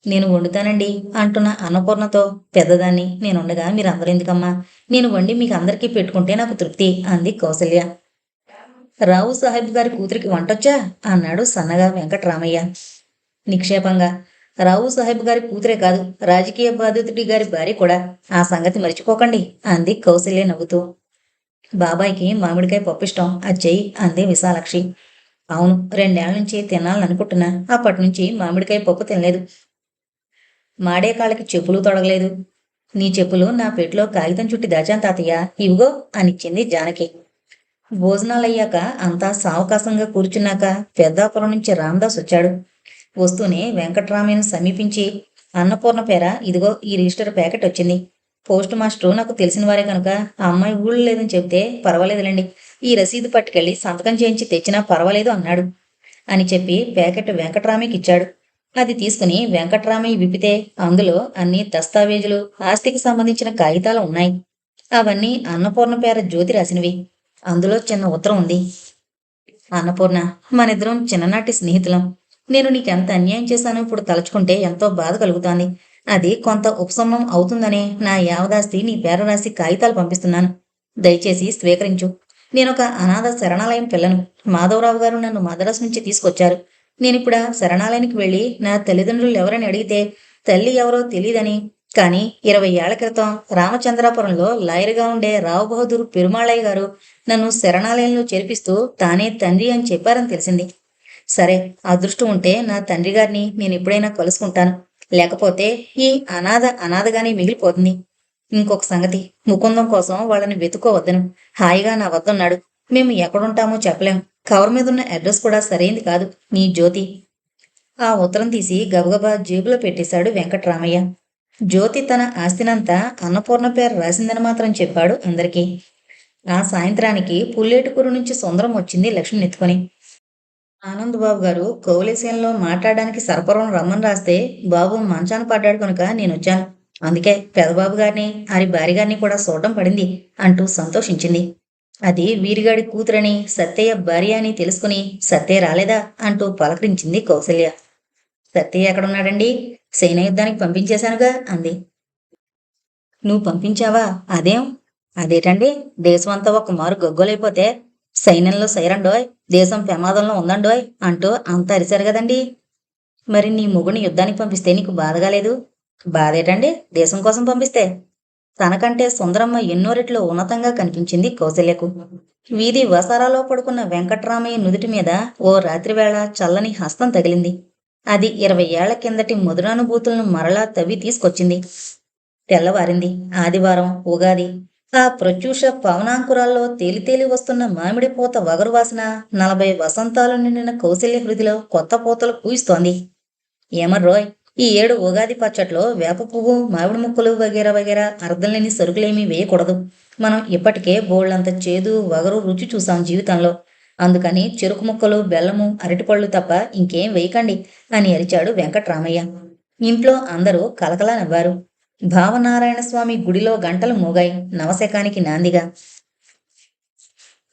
నేను వండుతానండి అంటున్న అన్నపూర్ణతో, పెద్దదాన్ని నేనుండగా మీరందరూ ఎందుకమ్మా? నేను వండి మీకు అందరికీ పెట్టుకుంటే నాకు తృప్తి అంది కౌసల్య. రావు సాహెబ్ గారి కూతురికి వంటొచ్చా అన్నాడు సన్నగా వెంకట్రామయ్య నిక్షేపంగా. రావు సాహెబ్ గారి కూతురే కాదు, రాజకీయ బాధితుడి గారి భార్య కూడా. ఆ సంగతి మర్చిపోకండి అంది కౌసల్య నవ్వుతూ. బాబాయికి మామిడికాయ పప్పు ఇష్టం, అది చెయ్యి అంది విశాలాక్షి. అవును, 2 ఏళ్ల నుంచి తినాలని అనుకుంటున్నా. అప్పటి నుంచి మామిడికాయ పప్పు తినలేదు. మాడే కాళ్ళకి చెప్పులు తొడగలేదు. నీ చెప్పులు నా పెట్లో కాగితం చుట్టి దాచాను తాతయ్య, ఇవిగో అనిచ్చింది జానకి. భోజనాలయ్యాక అంతా సావకాశంగా కూర్చున్నాక పెద్దాపురం నుంచి రామదాస్ వచ్చాడు. వస్తూనే వెంకట్రామయ్యను సమీపించి, అన్నపూర్ణ పేర ఇదిగో ఈ రిజిస్టర్ ప్యాకెట్ వచ్చింది. పోస్ట్ మాస్టరు నాకు తెలిసిన వారే కనుక ఆ అమ్మాయి ఊళ్ళు లేదని చెబితే పర్వాలేదులేండి, ఈ రసీదు పట్టుకెళ్ళి సంతకం చేయించి తెచ్చినా పర్వాలేదు అన్నాడు అని చెప్పి ప్యాకెట్ వెంకట్రామయ్యకి ఇచ్చాడు. అది తీసుకుని వెంకట్రామయ్య విప్పితే అందులో అన్ని దస్తావేజులు, ఆస్తికి సంబంధించిన కాగితాలు ఉన్నాయి. అవన్నీ అన్నపూర్ణ పేర జ్యోతి రాసినవి. అందులో చిన్న ఉత్తరం ఉంది. అన్నపూర్ణ, మనిద్దరం చిన్ననాటి స్నేహితులం. నేను నీకెంత అన్యాయం చేశానో ఇప్పుడు తలుచుకుంటే ఎంతో బాధ కలుగుతోంది. అది కొంత ఉపశమనం అవుతుందనే నా యావదాస్తి నీ పేర రాసి కాగితాలు పంపిస్తున్నాను. దయచేసి స్వీకరించు. నేనొక అనాథ శరణాలయం పిల్లను. మాధవరావు గారు నన్ను మద్రాసు నుంచి తీసుకొచ్చారు. నేనిప్పుడు శరణాలయానికి వెళ్ళి నా తల్లిదండ్రులు ఎవరని అడిగితే తల్లి ఎవరో తెలియదని, కానీ 20 ఏళ్ల క్రితం రామచంద్రాపురంలో లాయర్గా ఉండే రావు బహదూర్ పెరుమాళయ్య గారు నన్ను శరణాలయంలో చేర్పిస్తూ తానే తండ్రి అని చెప్పారని తెలిసింది. సరే, అదృష్టం ఉంటే నా తండ్రి గారిని నేను ఎప్పుడైనా కలుసుకుంటాను. లేకపోతే ఈ అనాథగానే మిగిలిపోతుంది. ఇంకొక సంగతి, ముకుందం కోసం వాళ్ళని వెతుక్కోవద్దను. హాయిగా నా వద్దన్నాడు. మేము ఎక్కడుంటామో చెప్పలేం. కవర్ మీద ఉన్న అడ్రస్ కూడా సరైంది కాదు. నీ జ్యోతి. ఆ ఉత్తరం తీసి గబగబా జేబులో పెట్టేశాడు వెంకట్రామయ్య. జ్యోతి తన ఆస్తినంతా అన్నపూర్ణ పేరు రాసిందని మాత్రం చెప్పాడు అందరికీ. ఆ సాయంత్రానికి పుల్లేటుకూరు నుంచి సుందరం వచ్చింది లక్ష్మిని ఎత్తుకొని. ఆనంద్ బాబు గారు కోవలేశంలో మాట్లాడడానికి సర్పవరం రమ్మని రాస్తే బాబు మంచాన పడ్డాడు కనుక నేనొచ్చాను. అందుకే పెదబాబు గారిని ఆరి భార్య గారిని కూడా చూడడం పడింది అంటూ సంతోషించింది. అది వీరిగాడి కూతురని సత్తయ్య భార్య అని తెలుసుకుని సత్తే రాలేదా అంటూ పలకరించింది కౌసల్య. సత్తయ్య ఎక్కడున్నాడండి? సైన యుద్ధానికి పంపించేశానుగా అంది. నువ్వు పంపించావా? అదేం? అదేటండి, దేశమంతా ఒక మారు గగ్గోలైపోతే సైన్యంలో సైరండోయ్, దేశం ప్రమాదంలో ఉందండోయ్ అంటూ అంత అరిశారు కదండి. మరి నీ మొగుని యుద్ధానికి పంపిస్తే నీకు బాధగా లేదు? బాధేటండి, దేశం కోసం పంపిస్తే. తనకంటే సుందరమ్మ ఎన్నో రెట్లు ఉన్నతంగా కనిపించింది కౌసల్యకు. వీధి వసారాలో పడుకున్న వెంకట్రామయ్య నుదుటి మీద ఓ రాత్రివేళ చల్లని హస్తం తగిలింది. అది 20 ఏళ్ల కిందటి మధురానుభూతులను మరలా తవ్వి తీసుకొచ్చింది. తెల్లవారింది. ఆదివారం, ఉగాది. ఆ ప్రత్యూష పవనాంకురాల్లో తేలితేలి వస్తున్న మామిడి పూత వగరు వాసన 40 వసంతాలు నిండిన కౌశల్య హృదిలో కొత్త పూతలు పూయిస్తోంది. ఏమర్రోయ్, ఈ ఏడు ఉగాది పచ్చట్లో వేప పువ్వు, మామిడి ముక్కలు వగేరా వగేరా అర్థం లేని సరుకులేమీ వేయకూడదు. మనం ఇప్పటికే బోళ్లంత చేదు వగరు రుచి చూసాం జీవితంలో. అందుకని చెరుకు ముక్కలు, బెల్లము, అరటిపళ్ళు తప్ప ఇంకేం వేయకండి అని అరిచాడు వెంకట్రామయ్య. ఇంట్లో అందరూ కలకలా నవ్వారు. భావనారాయణ స్వామి గుడిలో గంటలు మోగాయి నవశకానికి నాందిగా.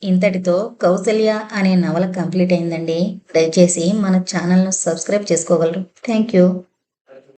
ఇంతటితో కౌసల్య అనే నవల కంప్లీట్ అయిందండి. దయచేసి మన ఛానల్ను సబ్స్క్రైబ్ చేసుకోగలరు. Thank you.